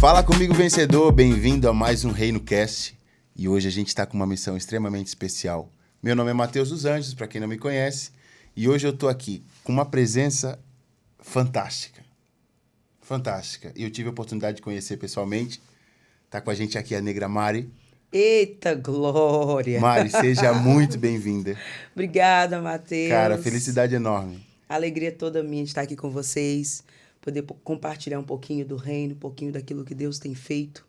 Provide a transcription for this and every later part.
Fala comigo, vencedor! Bem-vindo a mais um Reino Cast. E hoje a gente está com uma missão extremamente especial. Meu nome é Matheus dos Anjos, para quem não me conhece. E hoje eu estou aqui com uma presença fantástica. Fantástica. E eu tive a oportunidade de conhecer pessoalmente. Está com a gente aqui a negra Mari. Eita glória! Mari, seja muito bem-vinda. Obrigada, Matheus. Cara, felicidade enorme. A alegria toda minha de estar aqui com vocês, poder compartilhar um pouquinho do reino, um pouquinho daquilo que Deus tem feito.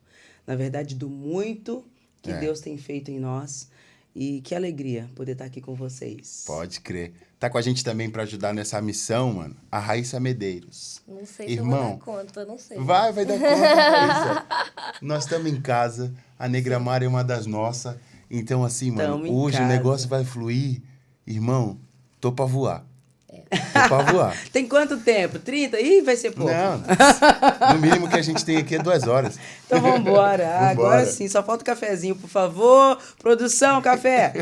Na verdade, do muito que Deus tem feito em nós. E que alegria poder estar aqui com vocês. Pode crer. Tá com a gente também para ajudar nessa missão, mano, a Raíssa Medeiros. Não sei Irmão, se eu vou dar conta, não sei. Vai dar conta, Raíssa. Nós estamos em casa, a negra Mari é uma das nossas. Então, assim, mano, hoje o negócio vai fluir. Irmão, tô pra voar. Tô pra voar. Tem quanto tempo? 30? Ih, vai ser pouco. Não, no mínimo que a gente tem aqui é 2 horas. Então vamos embora. Agora sim, só falta o cafezinho, por favor. Produção, café.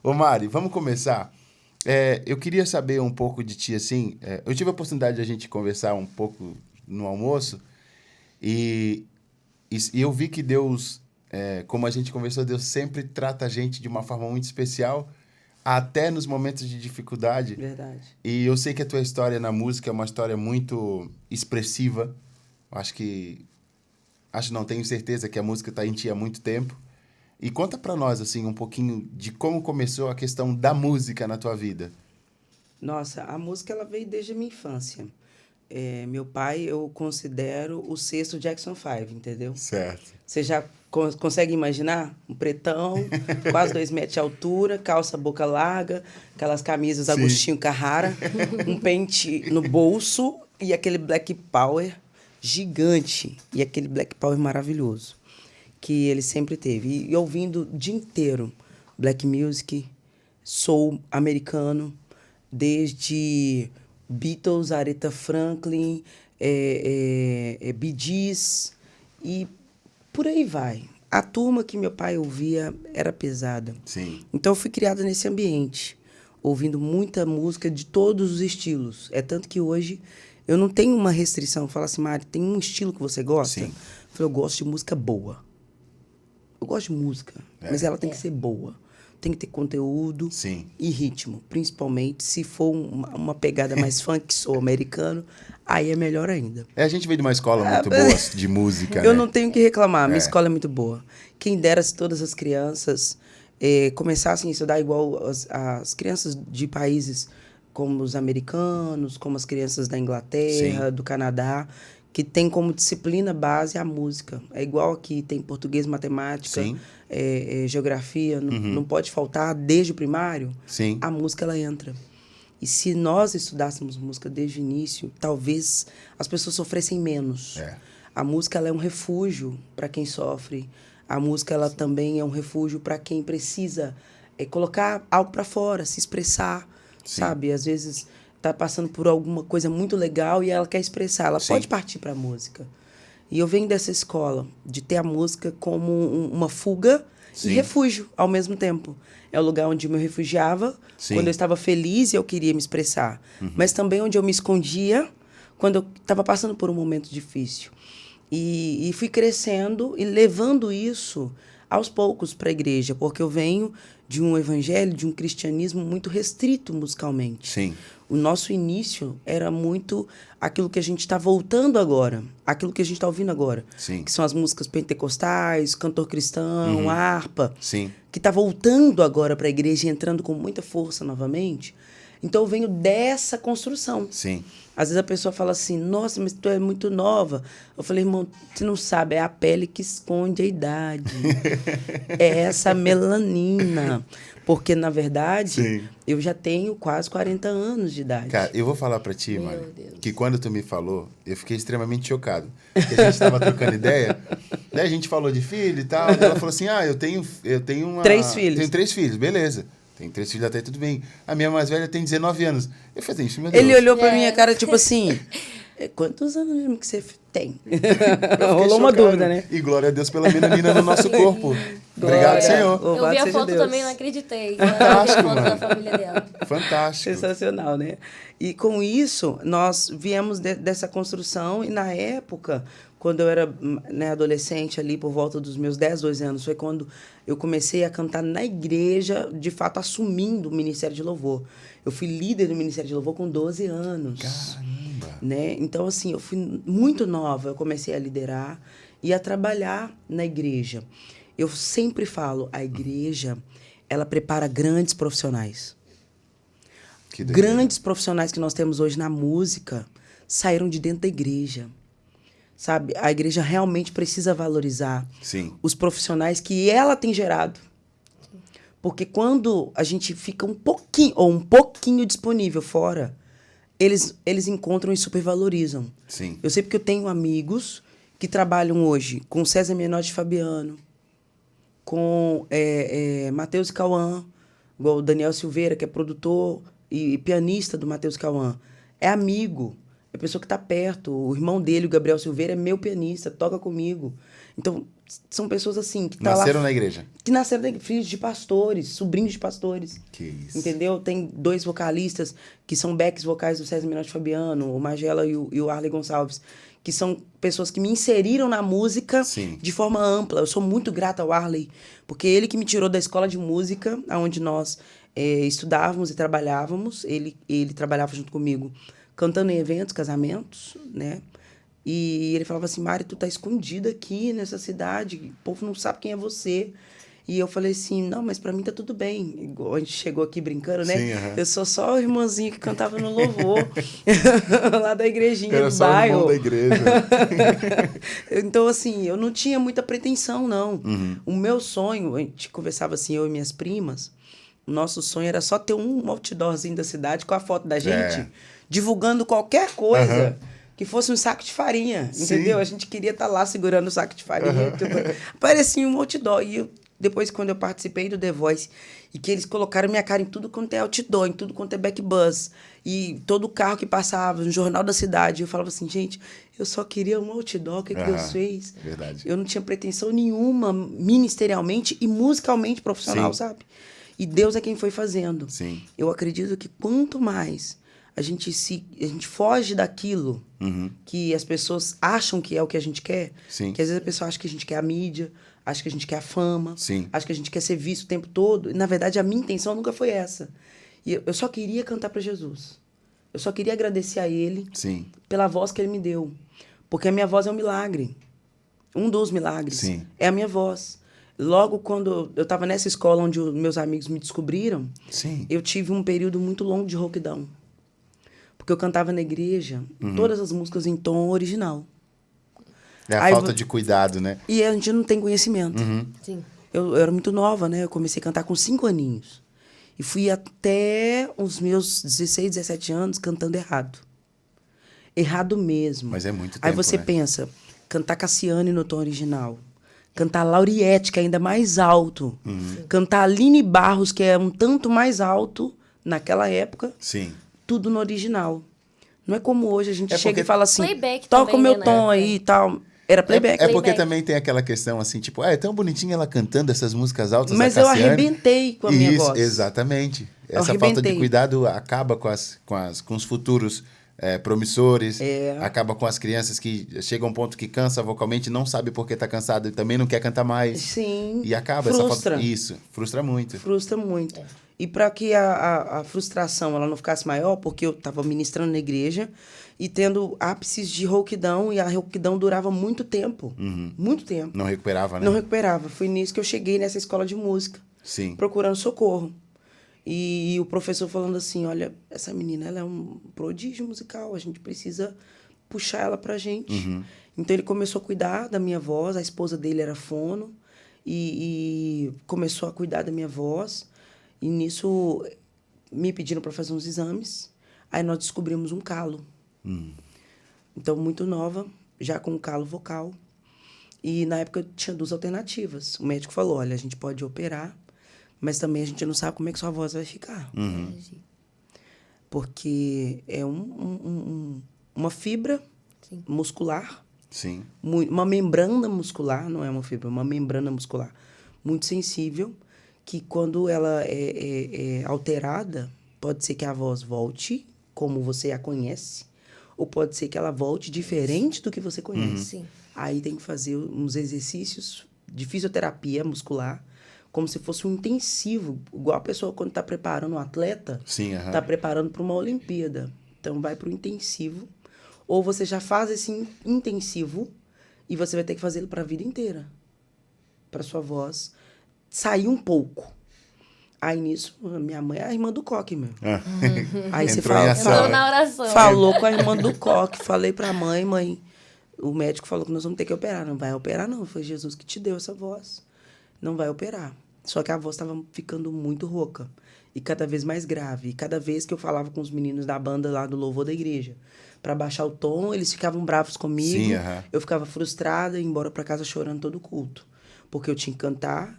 Ô Mari, vamos começar? Eu queria saber um pouco de ti, assim. Eu tive a oportunidade de a gente conversar um pouco no almoço e eu vi que Deus, como a gente conversou, Deus sempre trata a gente de uma forma muito especial, até nos momentos de dificuldade. Verdade. E eu sei que a tua história na música é uma história muito expressiva. Tenho certeza que a música está em ti há muito tempo. E conta pra nós, assim, um pouquinho de como começou a questão da música na tua vida. Nossa, a música ela veio desde a minha infância. Meu pai, eu considero o sexto Jackson 5, entendeu? Certo. Você já consegue imaginar? Um pretão, quase 2 metros de altura, calça boca larga, aquelas camisas Agostinho Carrara, um pente no bolso e aquele Black Power gigante. E aquele Black Power maravilhoso que ele sempre teve. E ouvindo o dia inteiro black music, soul americano, desde Beatles, Aretha Franklin, Bee Gees e por aí vai. A turma que meu pai ouvia era pesada. Sim. Então eu fui criada nesse ambiente, ouvindo muita música de todos os estilos. É tanto que hoje eu não tenho uma restrição. Fala assim, Mari, tem um estilo que você gosta? Sim. Eu falei, eu gosto de música boa. Eu gosto de música, mas ela tem que ser boa. Tem que ter conteúdo. Sim. E ritmo. Principalmente se for uma pegada mais funk, soul americano, aí é melhor ainda. A gente veio de uma escola muito boa de música, Eu né? não tenho o que reclamar, minha escola é muito boa. Quem dera se todas as crianças começassem a estudar igual as crianças de países como os americanos, como as crianças da Inglaterra, do Canadá, que tem como disciplina base a música. É igual aqui, tem português, matemática, geografia, não pode faltar desde o primário. Sim. A música, ela entra. E se nós estudássemos música desde o início, talvez as pessoas sofressem menos. A música, ela é um refúgio para quem sofre. A música, ela também é um refúgio para quem precisa colocar algo para fora, se expressar, sabe? Às vezes tá passando por alguma coisa muito legal e ela quer expressar. Ela pode partir para a música. E eu venho dessa escola de ter a música como uma fuga e refúgio ao mesmo tempo. É o lugar onde eu me refugiava quando eu estava feliz e eu queria me expressar. Mas também onde eu me escondia quando eu estava passando por um momento difícil. E fui crescendo e levando isso aos poucos para a igreja, porque eu venho de um evangelho, de um cristianismo muito restrito musicalmente. Sim. O nosso início era muito aquilo que a gente está voltando agora, aquilo que a gente está ouvindo agora. Sim. Que são as músicas pentecostais, cantor cristão, harpa. Sim. Que está voltando agora para a igreja e entrando com muita força novamente. Então eu venho dessa construção. Sim. Às vezes a pessoa fala assim, nossa, mas tu é muito nova. Eu falei, irmão, você não sabe, é a pele que esconde a idade. É essa melanina. Porque, na verdade, eu já tenho quase 40 anos de idade. Cara, eu vou falar pra ti, mano, Deus. que quando tu me falou, eu fiquei extremamente chocado. Porque a gente tava trocando ideia, daí a gente falou de filho e tal, ela falou assim, eu tenho 3 filhos. Tenho 3 filhos, beleza. Tem 3 filhos, até tudo bem. A minha mais velha tem 19 anos. Eu falei, isso, meu Deus. Ele olhou pra minha cara, tipo assim, Quantos anos mesmo que você tem? Rolou uma dúvida, né? E glória a Deus pela menina no nosso corpo. Obrigado, Senhor. Eu vi a foto também, não acreditei. Fantástico, eu vi a foto mano. da família dela. Fantástico. Sensacional, né? E com isso, nós viemos dessa construção e na época, quando eu era, né, adolescente ali, por volta dos meus 10, 12 anos, foi quando eu comecei a cantar na igreja, de fato assumindo o Ministério de Louvor. Eu fui líder do Ministério de Louvor com 12 anos. Caramba! Né? Então, assim, eu fui muito nova, eu comecei a liderar e a trabalhar na igreja. Eu sempre falo, a igreja, ela prepara grandes profissionais. Grandes profissionais que nós temos hoje na música saíram de dentro da igreja. Sabe? A igreja realmente precisa valorizar os profissionais que ela tem gerado. Porque quando a gente fica um pouquinho disponível fora, eles encontram e supervalorizam. Sim. Eu sei porque eu tenho amigos que trabalham hoje com César Menotti e Fabiano, com Matheus e Cauã, igual o Daniel Silveira, que é produtor e pianista do Matheus e Cauã. É amigo, é pessoa que está perto. O irmão dele, o Gabriel Silveira, é meu pianista, toca comigo. Então, são pessoas assim que nasceram na igreja. Que nasceram na igreja, filhos de pastores, sobrinhos de pastores. Que isso. Entendeu? Tem 2 vocalistas que são backs vocais do César Menotti Fabiano, o Magela e o Arley Gonçalves, que são pessoas que me inseriram na música de forma ampla. Eu sou muito grata ao Arley, porque ele que me tirou da escola de música, onde nós estudávamos e trabalhávamos. Ele trabalhava junto comigo, cantando em eventos, casamentos, né? E ele falava assim, Mari, tu tá escondida aqui nessa cidade, o povo não sabe quem é você. E eu falei assim, não, mas pra mim tá tudo bem. Igual a gente chegou aqui brincando, né? Sim, Eu sou só o irmãozinho que cantava no louvor, lá da igrejinha Era do só bairro. O irmão da igreja. Então, assim, eu não tinha muita pretensão, não. Uhum. O meu sonho, a gente conversava assim, eu e minhas primas, o nosso sonho era só ter um outdoorzinho da cidade com a foto da gente, divulgando qualquer coisa. Que fosse um saco de farinha, entendeu? A gente queria estar lá segurando o saco de farinha. Parecia um outdoor. E depois, quando eu participei do The Voice, e que eles colocaram minha cara em tudo quanto é outdoor, em tudo quanto é backbus, e todo carro que passava, no Jornal da Cidade, eu falava assim, gente, eu só queria um outdoor, o que Deus fez? Verdade. Eu não tinha pretensão nenhuma, ministerialmente e musicalmente profissional, sabe? E Deus é quem foi fazendo. Sim. Eu acredito que quanto mais a gente foge daquilo que as pessoas acham que é o que a gente quer, que às vezes a pessoa acha que a gente quer a mídia, acha que a gente quer a fama, acha que a gente quer ser visto o tempo todo. E, na verdade, a minha intenção nunca foi essa. E eu só queria cantar para Jesus. Eu só queria agradecer a Ele pela voz que Ele me deu. Porque a minha voz é um milagre. Um dos milagres é a minha voz. Logo quando eu estava nessa escola onde os meus amigos me descobriram, eu tive um período muito longo de rouquidão. Porque eu cantava na igreja, todas as músicas em tom original. É a falta de cuidado, né? E a gente não tem conhecimento. Sim. Eu era muito nova, né? Eu comecei a cantar com 5 aninhos. E fui até os meus 16, 17 anos cantando errado. Errado mesmo. Mas é muito tempo, Aí você pensa, cantar Cassiane no tom original. Cantar Lauriette, que é ainda mais alto. Cantar Aline Barros, que é um tanto mais alto naquela época. Tudo no original. Não é como hoje a gente chega e fala assim, playback toca também, o meu né, tom aí e tal. Era playback. É porque também tem aquela questão assim, tipo, é tão bonitinha ela cantando essas músicas altas. Mas eu arrebentei com a minha voz. Exatamente. Essa falta de cuidado acaba com os futuros promissores, acaba com as crianças que chegam a um ponto que cansa vocalmente, não sabe por que tá cansado e também não quer cantar mais. Sim. E acaba frustra. essa falta. Isso, frustra muito. Frustra muito. E para que a frustração ela não ficasse maior, porque eu estava ministrando na igreja e tendo ápices de rouquidão, e a rouquidão durava muito tempo. Muito tempo. Não recuperava, né? Não recuperava. Foi nisso que eu cheguei nessa escola de música. Procurando socorro. E o professor falando assim, olha, essa menina ela é um prodígio musical, a gente precisa puxar ela pra gente. Então ele começou a cuidar da minha voz, a esposa dele era fono, e começou a cuidar da minha voz. E nisso me pediram para fazer uns exames. Aí nós descobrimos um calo. Então, muito nova, já com um calo vocal. E na época tinha 2 alternativas. O médico falou, olha, a gente pode operar, mas também a gente não sabe como é que sua voz vai ficar. Porque é um uma fibra Sim. muscular, Sim. uma membrana muscular, não é uma fibra, uma membrana muscular muito sensível, que quando ela é alterada, pode ser que a voz volte como você a conhece, ou pode ser que ela volte diferente do que você conhece. Sim. Aí tem que fazer uns exercícios de fisioterapia muscular, como se fosse um intensivo, igual a pessoa quando está preparando um atleta, Sim, está preparando para uma Olimpíada. Então vai para o intensivo, ou você já faz esse intensivo e você vai ter que fazê-lo para a vida inteira, para sua voz sair um pouco. Aí nisso, minha mãe é a irmã do Coque, meu. Aí você Entrou em ação. Entrou na oração. falou com a irmã do Coque, falei pra mãe, o médico falou que nós vamos ter que operar. Não vai operar, não. Foi Jesus que te deu essa voz. Não vai operar. Só que a voz estava ficando muito rouca. E cada vez mais grave. E cada vez que eu falava com os meninos da banda lá do louvor da igreja, pra baixar o tom, eles ficavam bravos comigo. Sim, Eu ficava frustrada e ia embora pra casa chorando todo culto. Porque eu tinha que cantar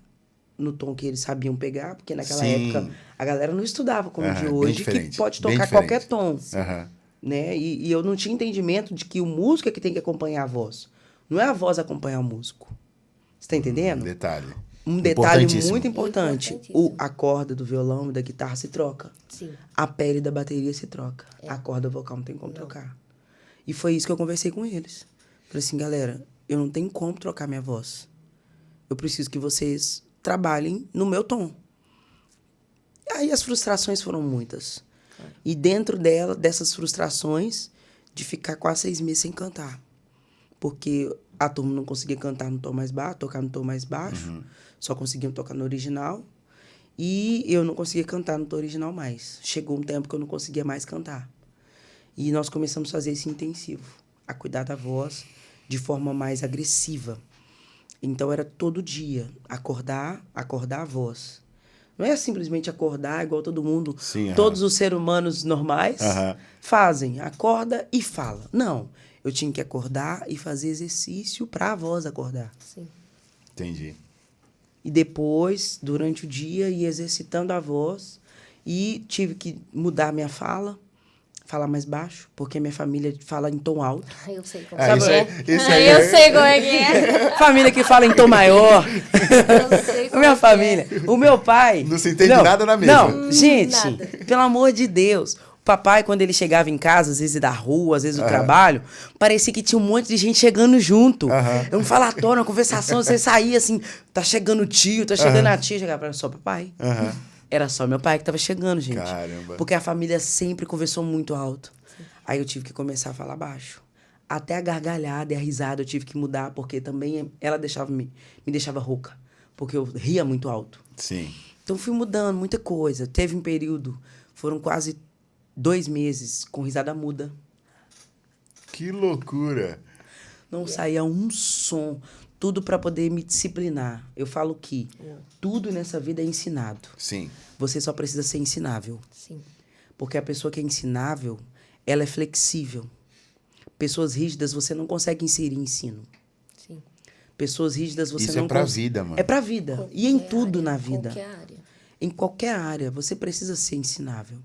no tom que eles sabiam pegar, porque naquela Sim. época a galera não estudava como de Bem hoje, que diferente, pode bem tocar diferente. qualquer tom. Aham. Né? E eu não tinha entendimento de que o músico é que tem que acompanhar a voz. Não é a voz acompanhar o músico. Você tá entendendo? Detalhe. Um detalhe Importantíssimo. muito importante. Importantíssimo. A corda do violão e da guitarra se troca. Sim. A pele da bateria se troca. A corda vocal não tem como trocar. E foi isso que eu conversei com eles. Falei assim, galera, eu não tenho como trocar minha voz. Eu preciso que vocês trabalhem no meu tom. Aí as frustrações foram muitas. E dentro dessas frustrações, de ficar quase 6 meses sem cantar. Porque a turma não conseguia cantar no tom mais baixo, tocar no tom mais baixo. Só conseguiam tocar no original. E eu não conseguia cantar no tom original mais. Chegou um tempo que eu não conseguia mais cantar. E nós começamos a fazer esse intensivo. A cuidar da voz de forma mais agressiva. Então era todo dia. Acordar a voz. Não é simplesmente acordar igual todo mundo, Sim, todos os seres humanos normais fazem. Acorda e fala. Não. Eu tinha que acordar e fazer exercício para a voz acordar. Sim. Entendi. E depois, durante o dia, ia exercitando a voz. E tive que mudar minha fala, falar mais baixo, porque minha família fala em tom alto. Eu sei como Ah, isso é. aí- isso aí Eu é- sei como é que é. Família que fala em tom maior. Eu sei como Minha é que família. O meu pai... Não se entende nada na mesma. Não, gente, nada. pelo amor de Deus. O papai, quando ele chegava em casa, às vezes da rua, às vezes do trabalho, parecia que tinha um monte de gente chegando junto. É um falatório, uma conversação. Você saía assim, tá chegando o tio, tá chegando a tia. Chegava, era só papai. Era só meu pai que tava chegando, gente. Caramba. Porque a família sempre conversou muito alto. Aí eu tive que começar a falar baixo. Até a gargalhada e a risada eu tive que mudar, porque também ela me deixava rouca. Porque eu ria muito alto. Sim. Então fui mudando muita coisa. Teve um período, foram quase 2 meses com risada muda. Que loucura. Não saía um som. Tudo para poder me disciplinar. Eu falo que tudo nessa vida é ensinado. Sim. Você só precisa ser ensinável. Sim. Porque a pessoa que é ensinável, ela é flexível. Pessoas rígidas você não consegue inserir ensino. Sim. Pessoas rígidas você Isso não é pra consegue. vida, mano. É pra vida. E em tudo na vida. Qualquer área. Em qualquer área, você precisa ser ensinável.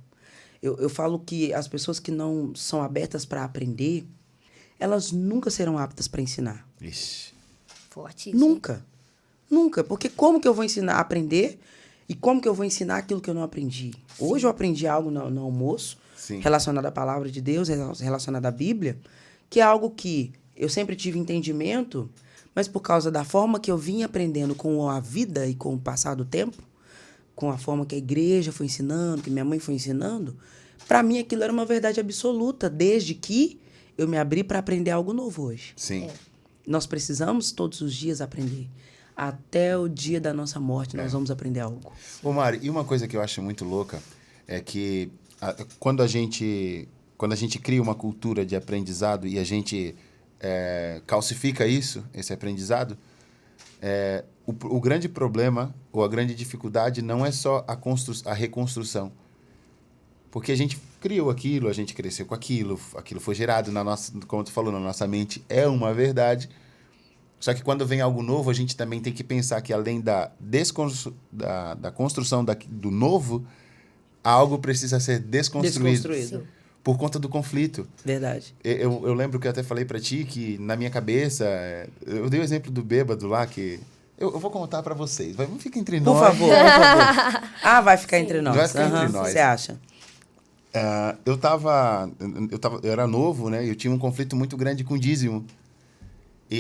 Eu falo que as pessoas que não são abertas para aprender, elas nunca serão aptas para ensinar. Ixi. Forte isso. Nunca. Nunca. Porque como que eu vou ensinar a aprender e como que eu vou ensinar aquilo que eu não aprendi? Hoje eu aprendi algo no almoço, Sim. relacionado à palavra de Deus, relacionado à Bíblia, que é algo que eu sempre tive entendimento, mas por causa da forma que eu vim aprendendo com a vida e com o passar do tempo, com a forma que a igreja foi ensinando, que minha mãe foi ensinando, para mim aquilo era uma verdade absoluta, desde que eu me abri para aprender algo novo hoje. Sim. Nós precisamos todos os dias aprender. Até o dia da nossa morte nós vamos aprender algo. Ô, Mari, e uma coisa que eu acho muito louca é que quando a gente cria uma cultura de aprendizado e a gente calcifica esse aprendizado, o grande problema ou a grande dificuldade não é só a reconstrução. Porque a gente criou aquilo, a gente cresceu com aquilo foi gerado na nossa, como tu falou, na nossa mente, é uma verdade. Só que quando vem algo novo, a gente também tem que pensar que além da construção do novo, algo precisa ser desconstruído. Desconstruído. por conta do conflito. Verdade. Eu lembro que eu até falei pra ti que, na minha cabeça, eu dei o exemplo do bêbado lá, que... Eu vou contar pra vocês. Fica entre Por nós. favor, por favor. Ah, vai ficar entre nós. Vai ficar entre Aham, nós. você acha? Eu era novo, né? Eu tinha um conflito muito grande com dízimo.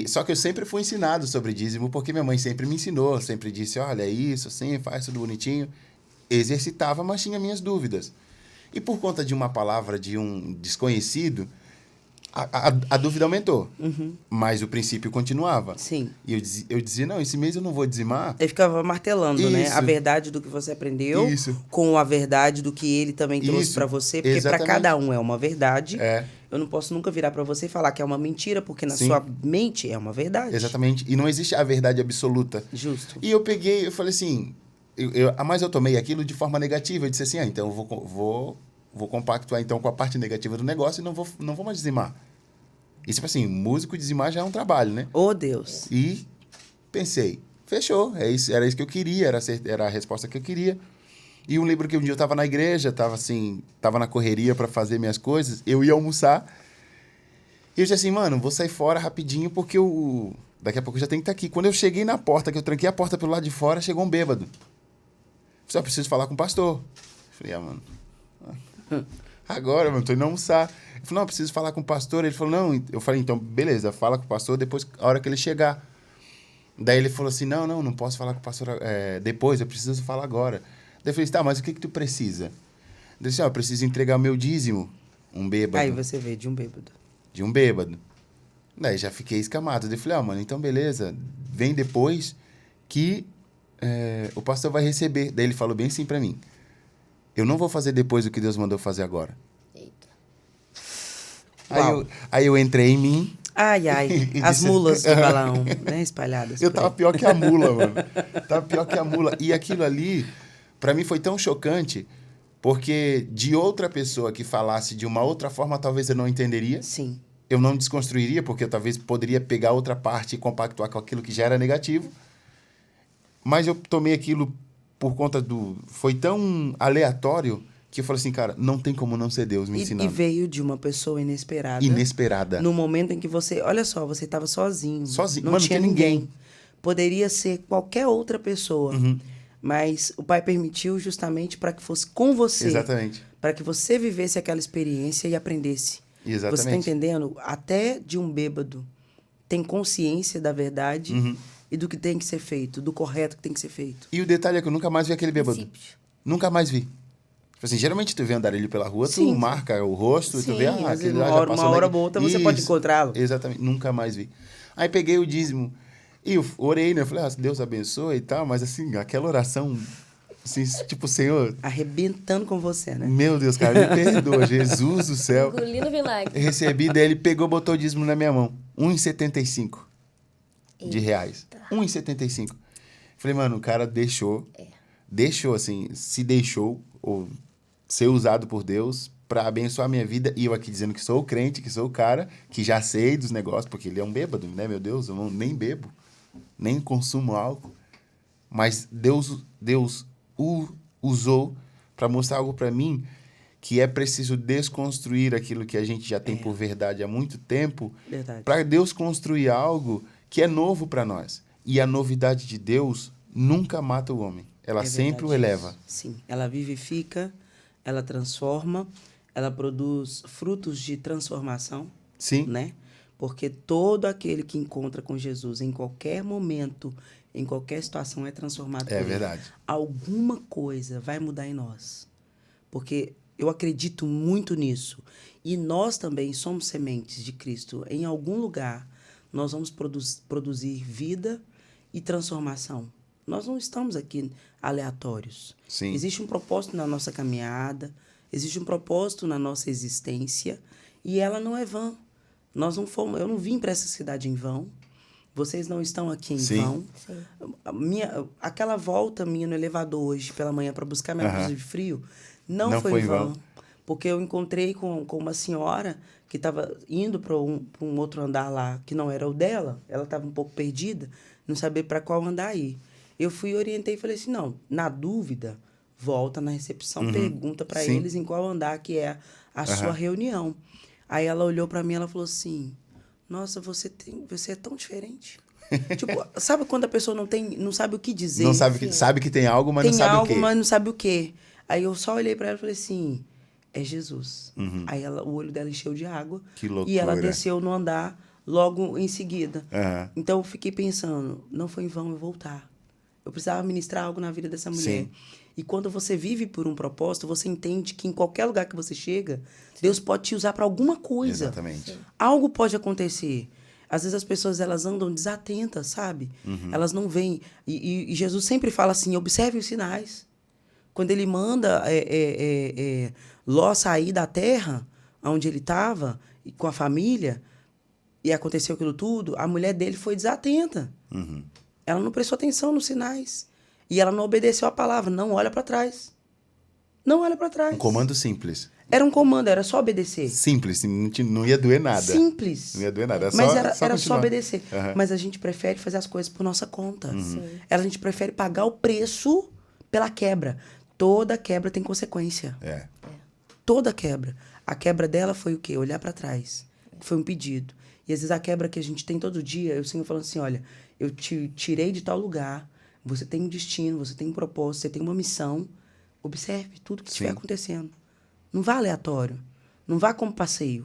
Só que eu sempre fui ensinado sobre dízimo, porque minha mãe sempre me ensinou, sempre disse, olha, é isso, assim, faz tudo bonitinho. Exercitava, mas tinha minhas dúvidas. E por conta de uma palavra de um desconhecido, a dúvida aumentou. Mas o princípio continuava. Sim. E eu dizia, não, esse mês eu não vou dizimar. Ele ficava martelando, né? Isso. A verdade do que você aprendeu com a verdade do que ele também trouxe Isso. pra você. Porque pra Exatamente. cada um é uma verdade. É. Eu não posso nunca virar pra você e falar que é uma mentira, porque na Sim. sua mente é uma verdade. Exatamente. E não existe a verdade absoluta. Justo. E eu falei assim, mas eu tomei aquilo de forma negativa. Eu disse assim, então eu vou compactuar então com a parte negativa do negócio e não vou mais dizimar. E tipo assim, músico dizimar já é um trabalho, né? Oh, Deus. E pensei, fechou, era isso que eu queria, era a resposta que eu queria. E um livro que um dia eu estava na igreja, tava na correria para fazer minhas coisas, eu ia almoçar. E eu disse assim, mano, vou sair fora rapidinho porque daqui a pouco eu já tenho que estar aqui. Quando eu cheguei na porta, que eu tranquei a porta pelo lado de fora, chegou um bêbado. Eu preciso falar com o pastor. Eu falei, mano, agora, mano, tô indo almoçar. Ele falou, não, eu preciso falar com o pastor. Ele falou, não. Eu falei, então, beleza, fala com o pastor depois, a hora que ele chegar. Daí ele falou assim, não posso falar com o pastor depois, eu preciso falar agora. Daí eu falei, tá, mas o que tu precisa? Ele disse, eu preciso entregar o meu dízimo. Um bêbado. Aí você vê, de um bêbado. De um bêbado. Daí já fiquei escamado. Daí eu falei, mano, então beleza, vem depois que o pastor vai receber. Daí ele falou bem assim pra mim, eu não vou fazer depois o que Deus mandou fazer agora. Eita. Aí eu entrei em mim. Ai, E as disse- mulas de balão, né, espalhadas. Eu por tava aí. pior que a mula, mano. Tava pior que a mula. E aquilo ali, pra mim, foi tão chocante, porque de outra pessoa que falasse de uma outra forma, talvez eu não entenderia. Sim. Eu não desconstruiria, porque eu talvez poderia pegar outra parte e compactuar com aquilo que já era negativo. Mas eu tomei aquilo por conta foi tão aleatório que eu falei assim, cara, não tem como não ser Deus me E ensinando. veio de uma pessoa inesperada. Inesperada. No momento em que você... Olha só, você estava sozinho. Sozinho. Não Mano, tinha não tinha ninguém. ninguém. Poderia ser qualquer outra pessoa. Mas o Pai permitiu justamente para que fosse com você. Exatamente. Para que você vivesse aquela experiência e aprendesse. Exatamente. Você está entendendo? Até de um bêbado tem consciência da verdade e do que tem que ser feito, do correto que tem que ser feito. E o detalhe é que eu nunca mais vi aquele bêbado. Princípio. Nunca mais vi. Tipo assim, geralmente tu vê andarilho pela rua, Sim. tu marca o rosto e tu Sim, vê, às vezes aquele lá uma já hora- passou uma hora daqui. ou outra você pode Isso. encontrá-lo. Exatamente, nunca mais vi. Aí peguei o dízimo e eu orei, né? Eu falei, Deus abençoe e tal, mas assim, aquela oração, assim, tipo, Senhor, Arrebentando com você, né? meu Deus, cara, me perdoa, Jesus do céu. Engolindo vinagre. Recebi, daí ele pegou, botou o dízimo na minha mão. R$1,75 de reais. R$1,75. Falei, mano, o cara deixou, assim, se deixou, ou ser usado por Deus para abençoar a minha vida. E eu aqui dizendo que sou o crente, que sou o cara, que já sei dos negócios, porque ele é um bêbado, né? Meu Deus, eu nem bebo, nem consumo álcool. Mas Deus o usou para mostrar algo para mim que é preciso desconstruir aquilo que a gente já tem por verdade há muito tempo, Verdade. para Deus construir algo que é novo para nós. E a novidade de Deus nunca mata o homem. Ela É sempre o verdade eleva. isso. Sim, ela vivifica, ela transforma, ela produz frutos de transformação, Sim. né? Porque todo aquele que encontra com Jesus em qualquer momento, em qualquer situação, é transformado por É ele. verdade. Alguma coisa vai mudar em nós. Porque eu acredito muito nisso. E nós também somos sementes de Cristo. Em algum lugar, nós vamos produzir vida e transformação. Nós não estamos aqui aleatórios. Sim. Existe um propósito na nossa caminhada, existe um propósito na nossa existência, e ela não é vã. Eu não vim para essa cidade em vão. Vocês não estão aqui em Sim. vão. Aquela volta minha no elevador hoje pela manhã para buscar minha blusa de frio não foi em vão. Porque eu encontrei com uma senhora que estava indo para um outro andar lá que não era o dela. Ela estava um pouco perdida, não sabia para qual andar ir. Eu fui, orientei e falei assim, não, na dúvida, volta na recepção, pergunta para Sim. eles em qual andar que é a sua reunião. Aí ela olhou para mim e ela falou assim, nossa, você é tão diferente. Tipo, sabe quando a pessoa não sabe o que dizer? Não sabe que tem algo, mas não sabe o quê. Mas não sabe o quê. Aí eu só olhei para ela e falei assim, é Jesus. Aí o olho dela encheu de água. Que loucura. E ela desceu no andar logo em seguida. Aham. Então eu fiquei pensando, não foi em vão eu voltar. Eu precisava ministrar algo na vida dessa mulher. Sim. E quando você vive por um propósito, você entende que em qualquer lugar que você chega, Deus pode te usar para alguma coisa. Exatamente. Algo pode acontecer. Às vezes as pessoas elas andam desatentas, sabe? Elas não veem. E Jesus sempre fala assim, observe os sinais. Quando ele manda Ló sair da terra, onde ele estava, com a família, e aconteceu aquilo tudo, a mulher dele foi desatenta. Ela não prestou atenção nos sinais. E ela não obedeceu a palavra. Não olha para trás. Não olha para trás. Um comando simples. Era um comando, era só obedecer. Simples, não ia doer nada. Simples. Não ia doer nada. Mas Só, era só continuar. obedecer. Mas a gente prefere fazer as coisas por nossa conta. A gente prefere pagar o preço pela quebra. Toda quebra tem consequência. Toda quebra. A quebra dela foi o quê? Olhar para trás. Foi um pedido. E às vezes a quebra que a gente tem todo dia, o Senhor falando assim, olha, eu te tirei de tal lugar, você tem um destino, você tem um propósito, você tem uma missão. Observe tudo que estiver acontecendo. Não vá aleatório. Não vá como passeio.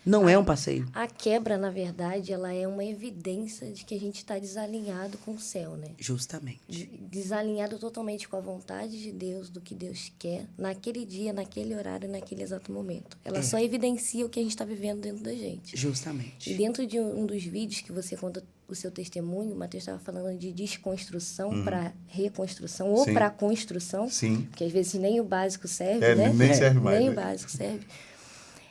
Não é um passeio. A quebra, na verdade, ela é uma evidência de que a gente está desalinhado com o céu, né? Justamente. Desalinhado totalmente com a vontade de Deus, do que Deus quer, naquele dia, naquele horário, naquele exato momento. Ela só evidencia o que a gente está vivendo dentro da gente. Justamente. E dentro de um dos vídeos que você conta o seu testemunho, o Matheus estava falando de desconstrução para reconstrução ou para construção. Sim. Porque às vezes nem o básico serve, né? Nem serve mais. Nem né? o básico serve.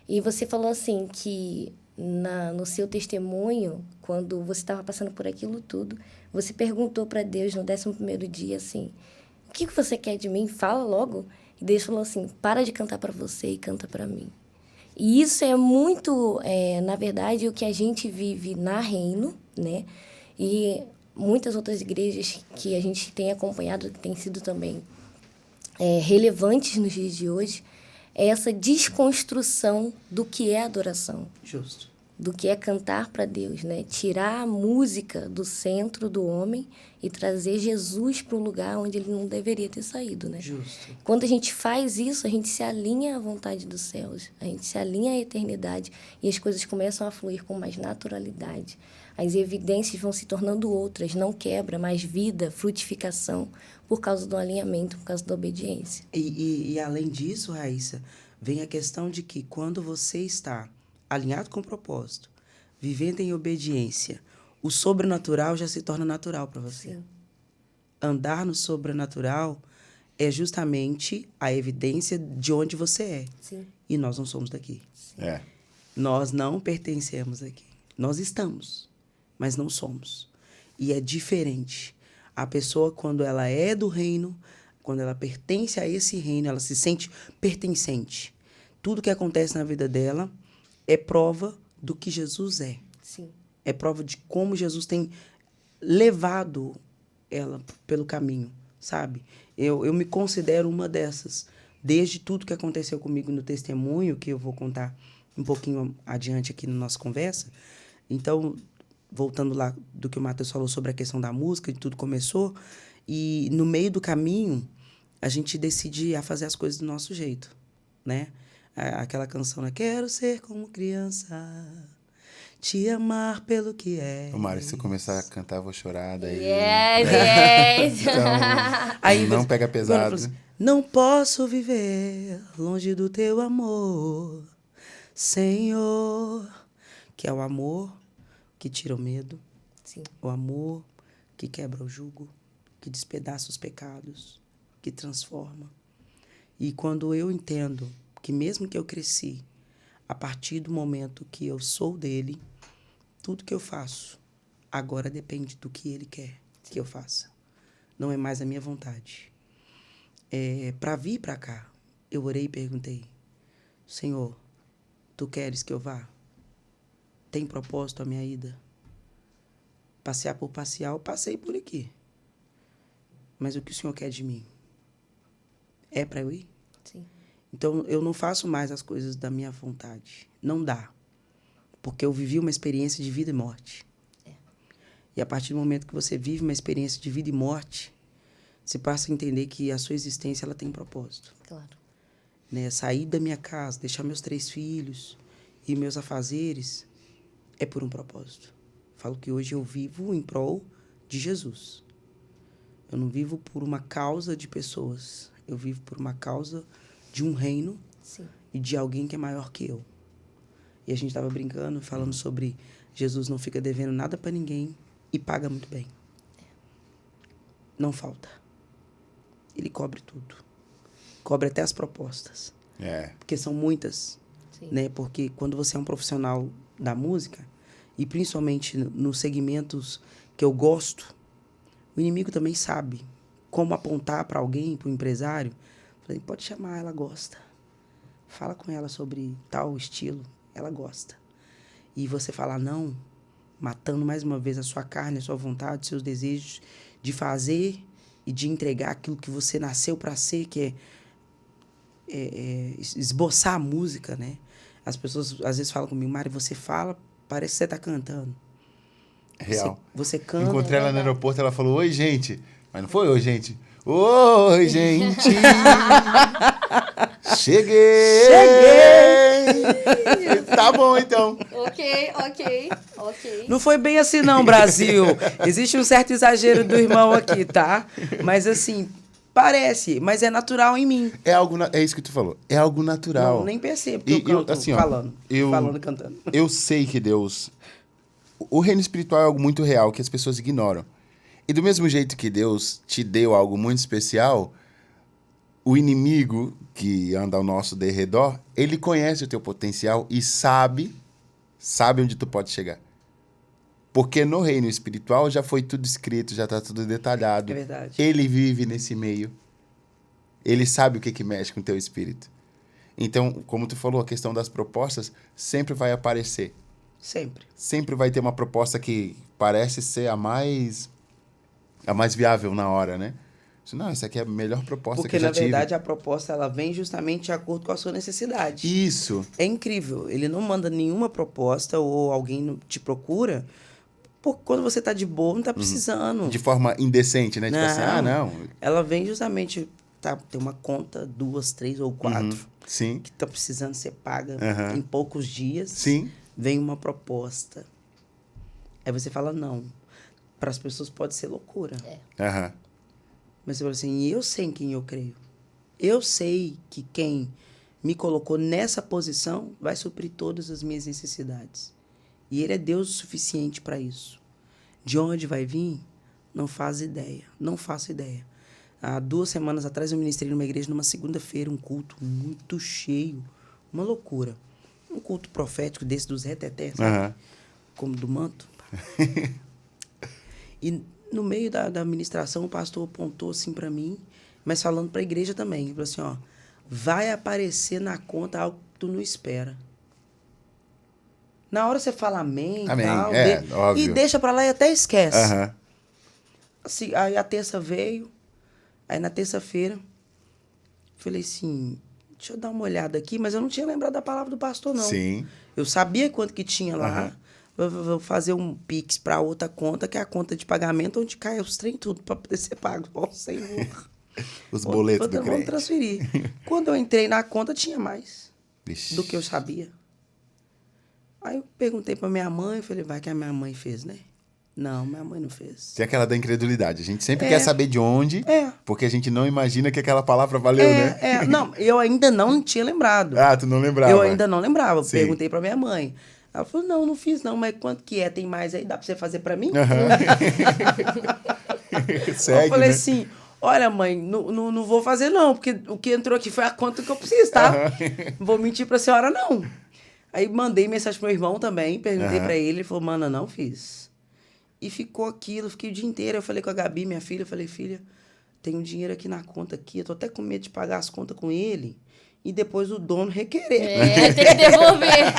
E você falou assim que no seu testemunho, quando você estava passando por aquilo tudo, você perguntou para Deus no 11º dia assim, o que você quer de mim? Fala logo. E Deus falou assim, para de cantar para você e canta para mim. E isso é muito, na verdade, o que a gente vive na Reino, né? E muitas outras igrejas que a gente tem acompanhado, que têm sido também relevantes nos dias de hoje, é essa desconstrução do que é adoração. Justo. Do que é cantar para Deus, né? Tirar a música do centro do homem e trazer Jesus para um lugar onde ele não deveria ter saído, né? Justo. Quando a gente faz isso, a gente se alinha à vontade dos céus, a gente se alinha à eternidade e as coisas começam a fluir com mais naturalidade. As evidências vão se tornando outras, não quebra, mas vida, frutificação, por causa do alinhamento, por causa da obediência. E além disso, Raíssa, vem a questão de que quando você está alinhado com o propósito, vivendo em obediência, o sobrenatural já se torna natural para você. Sim. Andar no sobrenatural é justamente a evidência de onde você é. Sim. E nós não somos daqui. É. Nós não pertencemos aqui. Nós estamos, mas não somos. E é diferente. A pessoa, quando ela é do reino, quando ela pertence a esse reino, ela se sente pertencente. Tudo que acontece na vida dela é prova do que Jesus é. Sim. É prova de como Jesus tem levado ela pelo caminho, sabe? Eu me considero uma dessas. Desde tudo que aconteceu comigo no testemunho, que eu vou contar um pouquinho adiante aqui na nossa conversa. Então, voltando lá do que o Matheus falou sobre a questão da música, de tudo começou, e no meio do caminho, a gente decide a fazer as coisas do nosso jeito, né? Aquela canção, né? Quero ser como criança, te amar pelo que é. Ô, Mário, se eu começar a cantar, eu vou chorar. Daí... Yes. Então, Aí, não pega quando eu pesado. falo assim, não posso viver longe do teu amor, Senhor, que é o amor que tira o medo, Sim. o amor que quebra o jugo, que despedaça os pecados, que transforma. E quando eu entendo que mesmo que eu cresci, a partir do momento que eu sou dele, tudo que eu faço agora depende do que ele quer que eu faça. Não é mais a minha vontade. Para vir para cá, eu orei e perguntei, Senhor, tu queres que eu vá? Tem propósito a minha ida? Passear por passear, eu passei por aqui. Mas o que o Senhor quer de mim? é para eu ir. Sim. Então, eu não faço mais as coisas da minha vontade. Não dá. Porque eu vivi uma experiência de vida e morte. E a partir do momento que você vive uma experiência de vida e morte, você passa a entender que a sua existência ela tem um propósito. Claro. Né? Sair da minha casa, deixar meus 3 filhos e meus afazeres é por um propósito. Falo que hoje eu vivo em prol de Jesus. Eu não vivo por uma causa de pessoas. Eu vivo por uma causa de um reino. Sim. E de alguém que é maior que eu. E a gente estava brincando, falando sobre Jesus não fica devendo nada para ninguém e paga muito bem. Não falta. Ele cobre tudo. Cobre até as propostas. Porque são muitas. Sim. Né? Porque quando você é um profissional da música, e principalmente nos segmentos que eu gosto, o inimigo também sabe como apontar para alguém, para o empresário. Falei, pode chamar, ela gosta. Fala com ela sobre tal estilo, ela gosta. E você falar não, matando mais uma vez a sua carne, a sua vontade, seus desejos de fazer e de entregar aquilo que você nasceu para ser, que é esboçar a música, né? As pessoas às vezes falam comigo, Mari, você fala, parece que você está cantando. Real. Você canta. Encontrei ela no aeroporto, ela falou, oi, gente. Mas não foi oi, gente. Oi, gente. Cheguei! Tá bom, então. Ok. Não foi bem assim não, Brasil. Existe um certo exagero do irmão aqui, tá? Mas assim, parece, mas é natural em mim. É isso que tu falou. É algo natural. Não, nem percebo que eu canto assim, ó, falando e cantando. Eu sei que Deus... O reino espiritual é algo muito real, que as pessoas ignoram. E do mesmo jeito que Deus te deu algo muito especial, o inimigo que anda ao nosso derredor, ele conhece o teu potencial e sabe onde tu pode chegar. Porque no reino espiritual já foi tudo escrito, já está tudo detalhado. É verdade. Ele vive nesse meio. Ele sabe o que mexe com o teu espírito. Então, como tu falou, a questão das propostas sempre vai aparecer. Sempre. Sempre vai ter uma proposta que parece ser a mais viável na hora, né? Não, essa aqui é a melhor proposta porque, que eu já tive. Porque, na verdade, a proposta ela vem justamente de acordo com a sua necessidade. Isso. É incrível. Ele não manda nenhuma proposta ou alguém te procura porque quando você tá de boa, não tá precisando. De forma indecente, né? Tipo assim, não. Ela vem justamente... tem uma conta, 2, 3 ou 4. Sim. Que tá precisando ser paga em poucos dias. Sim. Vem uma proposta. Aí você fala não. Para as pessoas pode ser loucura. Mas você fala assim, eu sei em quem eu creio. Eu sei que quem me colocou nessa posição vai suprir todas as minhas necessidades. E ele é Deus o suficiente para isso. De onde vai vir? Não faço ideia. Não faço ideia. Há 2 semanas atrás eu ministrei numa igreja numa segunda-feira, um culto muito cheio. Uma loucura. Um culto profético desse dos retetés, como do manto. E no meio da ministração, o pastor apontou assim para mim, mas falando para a igreja também. Ele falou assim, ó, vai aparecer na conta algo que tu não espera. Na hora você fala amém. Tal, óbvio. E deixa para lá e até esquece. Assim, aí a terça veio, aí na terça-feira, falei assim, deixa eu dar uma olhada aqui, mas eu não tinha lembrado da palavra do pastor, não. Sim. Eu sabia quanto que tinha lá. Vou fazer um Pix para outra conta, que é a conta de pagamento, onde cai os trem tudo para poder ser pago. Ó, Senhor. Os boletos do crédito. Vamos transferir. Quando eu entrei na conta, tinha mais Vixe. do que eu sabia. Aí eu perguntei para minha mãe, falei, vai que a minha mãe fez, né? Não, minha mãe não fez. Tem aquela da incredulidade. A gente sempre quer saber de onde, porque a gente não imagina que aquela palavra valeu, né? Não, eu ainda não tinha lembrado. Tu não lembrava? Eu ainda não lembrava. Sim. Perguntei para minha mãe. Ela falou, não fiz não, mas quanto que é? Tem mais aí? Dá para você fazer para mim? Segue, eu falei né? assim, olha mãe, não vou fazer não, porque o que entrou aqui foi a conta que eu preciso, tá? Não vou mentir para a senhora não. Aí mandei mensagem pro meu irmão também, perguntei para ele falou, mana, não fiz. E ficou aquilo, fiquei o dia inteiro. Eu falei com a Gabi, minha filha, eu falei, filha, tem um dinheiro aqui na conta aqui, eu tô até com medo de pagar as contas com ele. e depois o dono requerer. Tem que devolver.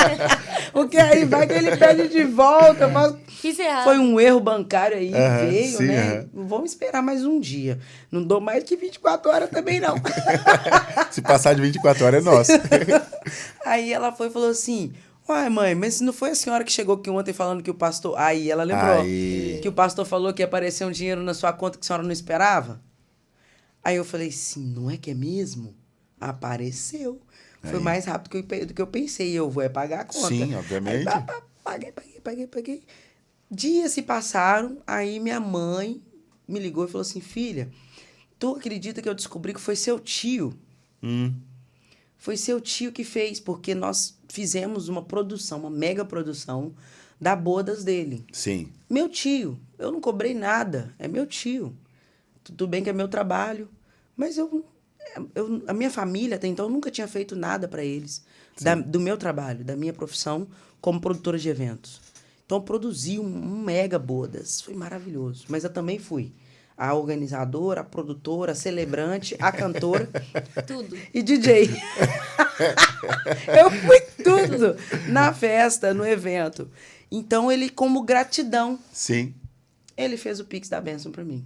Porque aí vai que ele pede de volta. Fiz errado. Foi um erro bancário aí, veio, sim, né? Vamos esperar mais um dia. Não dou mais que 24 horas também, não. Se passar de 24 horas é nosso. Aí ela foi e falou assim... Uai, mãe, mas não foi a senhora que chegou aqui ontem falando que o pastor... Aí ela lembrou que o pastor falou que ia aparecer um dinheiro na sua conta que a senhora não esperava. Aí eu falei, sim, não é que é mesmo? Apareceu. Foi mais rápido do que eu pensei. Eu vou pagar a conta. Sim, obviamente. Aí, paguei. Dias se passaram, aí minha mãe me ligou e falou assim, filha, tu acredita que eu descobri que foi seu tio? Foi seu tio que fez, porque nós fizemos uma produção, uma mega produção da bodas dele. Sim. Meu tio, eu não cobrei nada, é meu tio. Tudo bem que é meu trabalho, mas a minha família até então nunca tinha feito nada para eles, do meu trabalho, da minha profissão como produtora de eventos. Então eu produzi um mega bodas, foi maravilhoso. Mas eu também fui a organizadora, a produtora, a celebrante, a cantora. Tudo. E DJ. Eu fui tudo na festa, no evento. Então, ele, como gratidão, Sim. ele fez o Pix da bênção pra mim.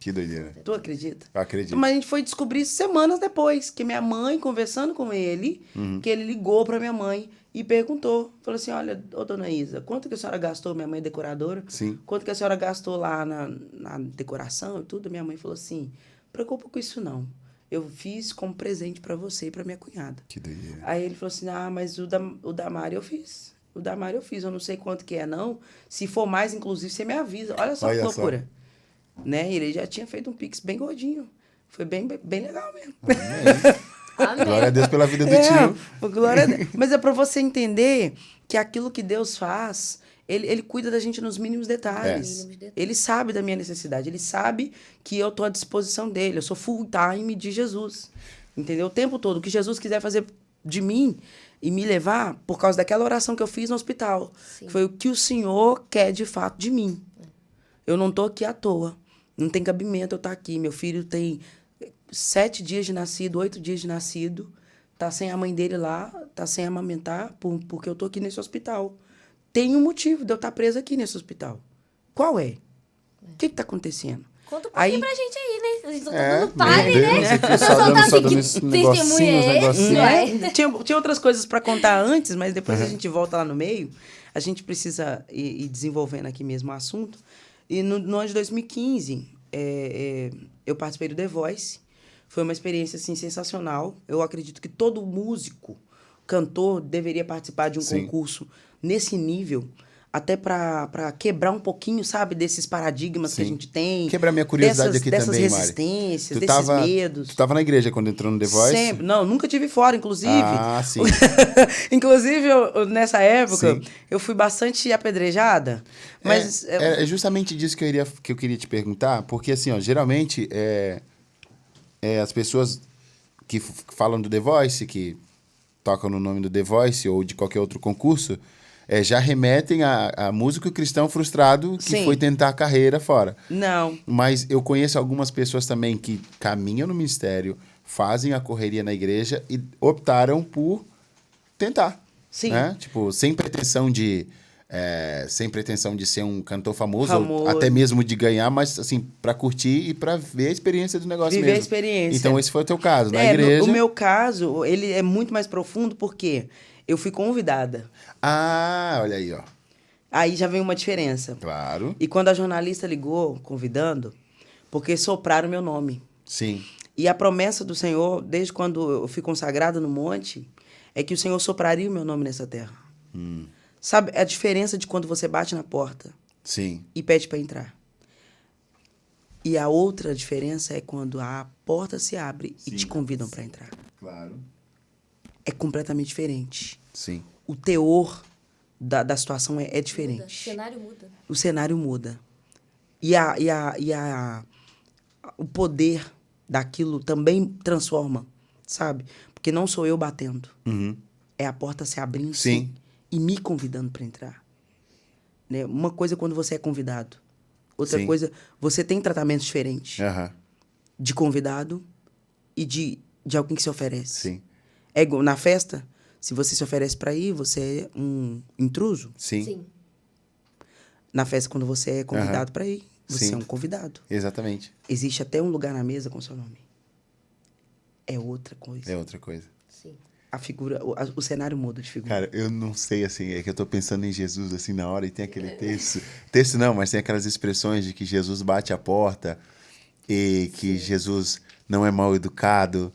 Que doideira. Tu acredita? Eu acredito. Mas a gente foi descobrir isso semanas depois, que minha mãe, conversando com ele, que ele ligou pra minha mãe e perguntou. Falou assim, olha, ô dona Isa, quanto que a senhora gastou? Minha mãe é decoradora. Sim. Quanto que a senhora gastou lá na decoração e tudo? Minha mãe falou assim, não preocupa com isso não. Eu fiz como presente pra você e pra minha cunhada. Que doideira. Aí ele falou assim, mas o da Mari eu fiz. O da Mari eu fiz, eu não sei quanto que é não. Se for mais, inclusive, você me avisa. Olha só que loucura. Né? Ele já tinha feito um Pix bem gordinho. Foi bem legal mesmo. Amém. Glória a Deus pela vida do tio. Glória a Deus. Mas é para você entender que aquilo que Deus faz, ele cuida da gente nos mínimos detalhes. Ele sabe da minha necessidade. Ele sabe que eu estou à disposição dele. Eu sou full time de Jesus. Entendeu? O tempo todo. O que Jesus quiser fazer de mim e me levar por causa daquela oração que eu fiz no hospital. Foi o que o Senhor quer de fato de mim. Eu não estou aqui à toa. Não tem cabimento eu estar aqui. Meu filho tem 7 dias de nascido, 8 dias de nascido. Tá sem a mãe dele lá, tá sem amamentar, porque eu tô aqui nesse hospital. Tem um motivo de eu estar presa aqui nesse hospital. Qual é? O que tá acontecendo? Conta um pouquinho pra gente aí, né? A gente só tá dando pare, meu né? Deus, aqui só dando esses negocinhos. Tinha outras coisas para contar antes, mas depois a gente volta lá no meio. A gente precisa ir desenvolvendo aqui mesmo o assunto. E no ano de 2015, eu participei do The Voice. Foi uma experiência assim, sensacional. Eu acredito que todo músico, cantor, deveria participar de um concurso nesse nível, até para quebrar um pouquinho, sabe, desses paradigmas que a gente tem. Quebrar minha curiosidade aqui dessas também, resistências, desses medos. Tu estava na igreja quando entrou no The Voice? Sempre. Não, nunca tive fora, inclusive. Ah, sim. Inclusive, nessa época, eu fui bastante apedrejada. Mas é justamente disso que eu queria te perguntar, porque assim, ó, geralmente as pessoas que falam do The Voice, que tocam no nome do The Voice ou de qualquer outro concurso, já remetem a músico cristão frustrado que foi tentar a carreira fora. Não. Mas eu conheço algumas pessoas também que caminham no ministério, fazem a correria na igreja e optaram por tentar. Sim. Né? Tipo, sem pretensão de ser um cantor famoso. Ou até mesmo de ganhar, mas assim, para curtir e para ver a experiência do negócio mesmo. Viver a experiência. Então, esse foi o teu caso, na igreja. O meu caso, ele é muito mais profundo porque eu fui convidada. Ah, olha aí, ó. Aí já vem uma diferença. Claro. E quando a jornalista ligou, convidando, porque sopraram meu nome. Sim. E a promessa do Senhor, desde quando eu fui consagrada no monte, é que o Senhor sopraria o meu nome nessa terra. Sabe a diferença de quando você bate na porta e pede para entrar? E a outra diferença é quando a porta se abre e te convidam para entrar. Claro. É completamente diferente. Sim. O teor da situação é diferente. O cenário muda. O cenário muda. O poder daquilo também transforma, sabe? Porque não sou eu batendo. É a porta se abrindo e me convidando para entrar. Né? Uma coisa é quando você é convidado. Outra coisa, você tem tratamentos diferentes. De convidado e de alguém que se oferece. Sim. É igual na festa, se você se oferece para ir, você é um intruso. Sim. Sim. Na festa, quando você é convidado para ir, você Sim. é um convidado. Exatamente. Existe até um lugar na mesa com seu nome. É outra coisa. É outra coisa. Sim. A figura, o cenário muda de figura. Cara, eu não sei, assim, é que eu tô pensando em Jesus, assim, na hora, e tem aquele texto. Texto não, mas tem aquelas expressões de que Jesus bate a porta e que Jesus não é mal educado.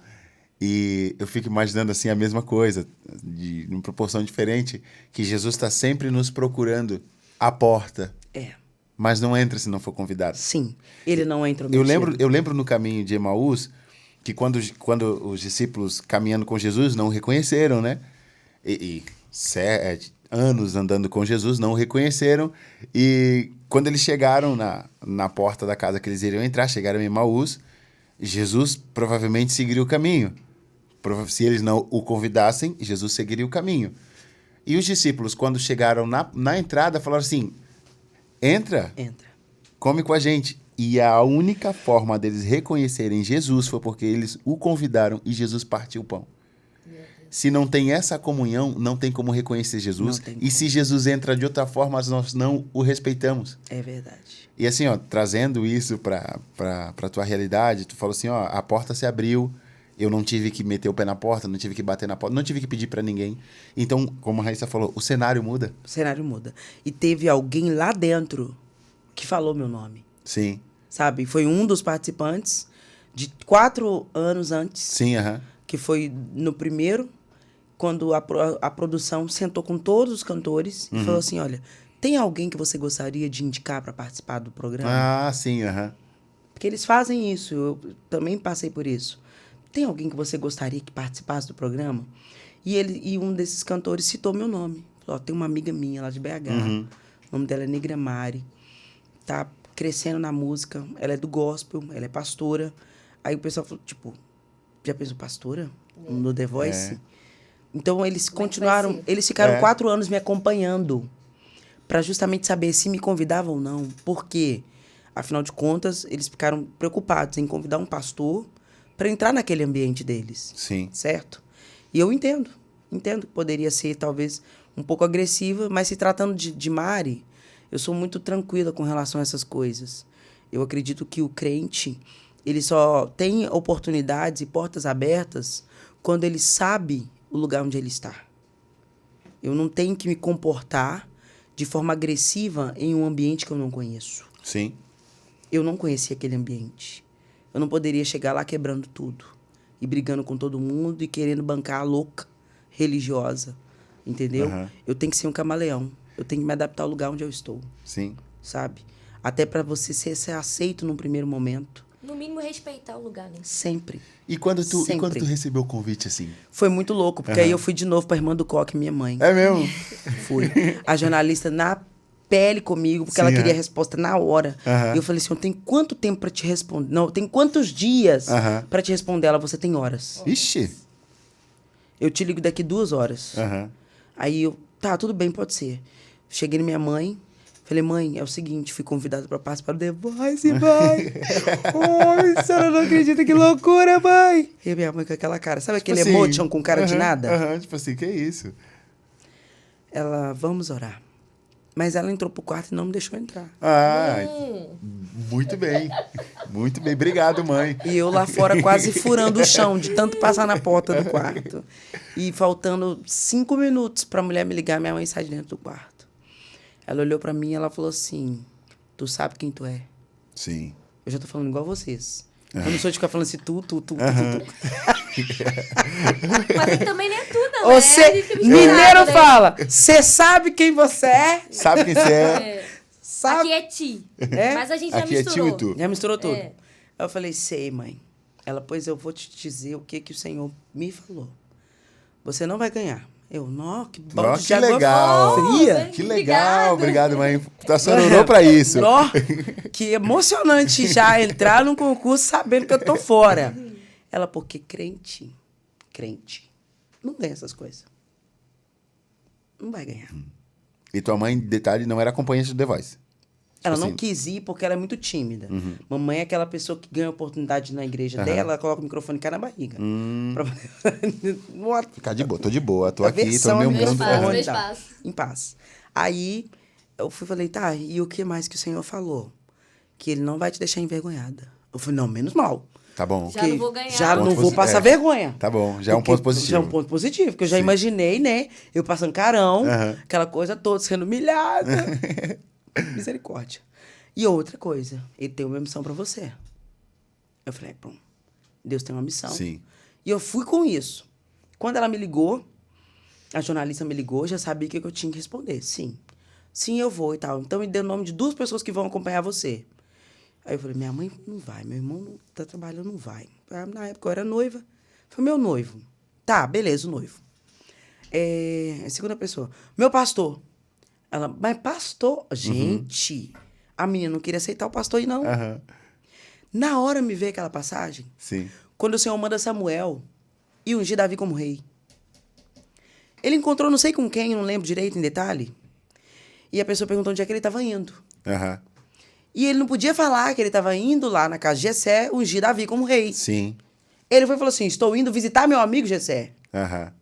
E eu fico imaginando, assim, a mesma coisa, de uma proporção diferente, que Jesus está sempre nos procurando à porta, É. mas não entra se não for convidado. Sim. Ele não entra Eu lembro no caminho de Emaús que quando os discípulos caminhando com Jesus não o reconheceram, né? Anos andando com Jesus não o reconheceram. E quando eles chegaram na porta da casa que eles iriam entrar, chegaram em Emaús, Jesus provavelmente seguiria o caminho. Se eles não o convidassem, Jesus seguiria o caminho. E os discípulos, quando chegaram na entrada, falaram assim: entra, come com a gente. E a única forma deles reconhecerem Jesus foi porque eles o convidaram e Jesus partiu o pão. Se não tem essa comunhão, não tem como reconhecer Jesus. E se Jesus entra de outra forma, nós não o respeitamos. É verdade. E assim, ó, trazendo isso para tua realidade, tu falou assim, ó, a porta se abriu, eu não tive que meter o pé na porta, não tive que bater na porta, não tive que pedir para ninguém. Então, como a Raíssa falou, o cenário muda. O cenário muda. E teve alguém lá dentro que falou meu nome. Sim. Sabe? Foi um dos participantes de 4 anos antes. Sim, aham. Que foi no primeiro, quando a produção sentou com todos os cantores e falou assim, olha, tem alguém que você gostaria de indicar para participar do programa? Ah, sim, aham. Porque eles fazem isso, eu também passei por isso. Tem alguém que você gostaria que participasse do programa? E um desses cantores citou meu nome. Falou, tem uma amiga minha lá de BH, o nome dela é Negra Mari, tá crescendo na música, ela é do gospel, ela é pastora. Aí o pessoal falou, tipo, já pensou pastora? No The Voice? É. Então eles Como é que continuaram, vai ser? eles ficaram 4 anos me acompanhando para justamente saber se me convidavam ou não. Por quê? Afinal de contas, eles ficaram preocupados em convidar um pastor para entrar naquele ambiente deles. Sim. Certo? E eu entendo. Entendo que poderia ser, talvez, um pouco agressiva, mas se tratando de Mari, eu sou muito tranquila com relação a essas coisas. Eu acredito que o crente, ele só tem oportunidades e portas abertas quando ele sabe o lugar onde ele está. Eu não tenho que me comportar de forma agressiva em um ambiente que eu não conheço. Sim. Eu não conhecia aquele ambiente. Eu não poderia chegar lá quebrando tudo e brigando com todo mundo e querendo bancar a louca religiosa, entendeu? Eu tenho que ser um camaleão. Eu tenho que me adaptar ao lugar onde eu estou. Sim. Sabe? Até para você ser aceito num primeiro momento. No mínimo, respeitar o lugar, né? Sempre. E quando tu Sempre. recebeu o convite, assim? Foi muito louco, porque aí eu fui de novo pra irmã do Coque, minha mãe. É mesmo? Fui. A jornalista na pele comigo, porque ela queria a resposta na hora. E eu falei assim, eu tenho quanto tempo pra te responder? Não, tem quantos dias pra te responder? Ela, você tem horas. Ixi. Eu te ligo daqui 2 horas. Aí eu, tá, tudo bem, pode ser. Cheguei na minha mãe, falei, mãe, é o seguinte, fui convidada pra participar do The Voice, mãe. Ai, a senhora não acredita, que loucura, mãe. E a minha mãe com aquela cara, sabe Tipo aquele assim, emotion com cara de nada? Tipo assim, que isso? Ela, vamos orar. Mas ela entrou pro quarto e não me deixou entrar. Ah, muito bem. Muito bem. Obrigado, mãe. E eu lá fora quase furando o chão, de tanto passar na porta do quarto. E faltando 5 minutos pra mulher me ligar, minha mãe sai de dentro do quarto. Ela olhou pra mim e ela falou assim, tu sabe quem tu é? Sim. Eu já tô falando igual vocês. Eu não sou de ficar falando assim, tu. Mas também nem é tudo, né? Você, mineiro fala, você sabe quem você é? Sabe quem você é? Sabe? Aqui é ti. Mas a gente já Aqui é misturou. tio e tu. Já misturou tudo. É. Aí eu falei, sei, mãe. Ela, pois eu vou te dizer o que o Senhor me falou. Você não vai ganhar. Eu, não, que Ó, balde que de água legal. fria. Que legal. Obrigado. Obrigado, mãe. A senhora orou pra isso. Ó, que emocionante já entrar num concurso sabendo que eu tô fora. Ela, porque crente não ganha essas coisas. Não vai ganhar. E tua mãe, detalhe, não era acompanhante do The Voice. Ela não assim, quis ir porque ela é muito tímida. Mamãe é aquela pessoa que ganha oportunidade na igreja dela, ela coloca o microfone cá na barriga. Pra... Ficar de boa, tô de boa, tô A aqui, tô versão no meu Meu mundo. espaço, meu Tá. espaço. Em paz. Aí eu falei, tá, e o que mais que o Senhor falou? Que ele não vai te deixar envergonhada. Eu falei, não, menos mal. Tá bom. Já não vou ganhar. Já Ponto não vou passar é. vergonha. Tá bom, já é um Porque ponto positivo. Já é um ponto positivo, porque eu já Sim. imaginei, né? Eu passando carão, Aham. aquela coisa toda, sendo humilhada. Misericórdia. E outra coisa, ele tem uma missão pra você. Eu falei, bom, Deus tem uma missão. Sim. E eu fui com isso. Quando ela me ligou, a jornalista me ligou, já sabia o que eu tinha que responder. Sim. Sim, eu vou e tal. Então me deu o nome de 2 pessoas que vão acompanhar você. Aí eu falei, minha mãe não vai, meu irmão não tá trabalhando, não vai. Na época eu era noiva. Foi meu noivo. Tá, beleza, o noivo. A segunda pessoa, meu pastor. Ela, mas pastor? Gente, a menina não queria aceitar o pastor e não. Aham. Na hora me veio aquela passagem, Sim. quando o Senhor manda Samuel e ungir Davi como rei. Ele encontrou não sei com quem, não lembro direito em detalhe. E a pessoa perguntou onde é que ele estava indo. Aham. E ele não podia falar que ele estava indo lá na casa de Jessé ungir Davi como rei. Sim. Ele foi e falou assim, estou indo visitar meu amigo Jessé. Aham.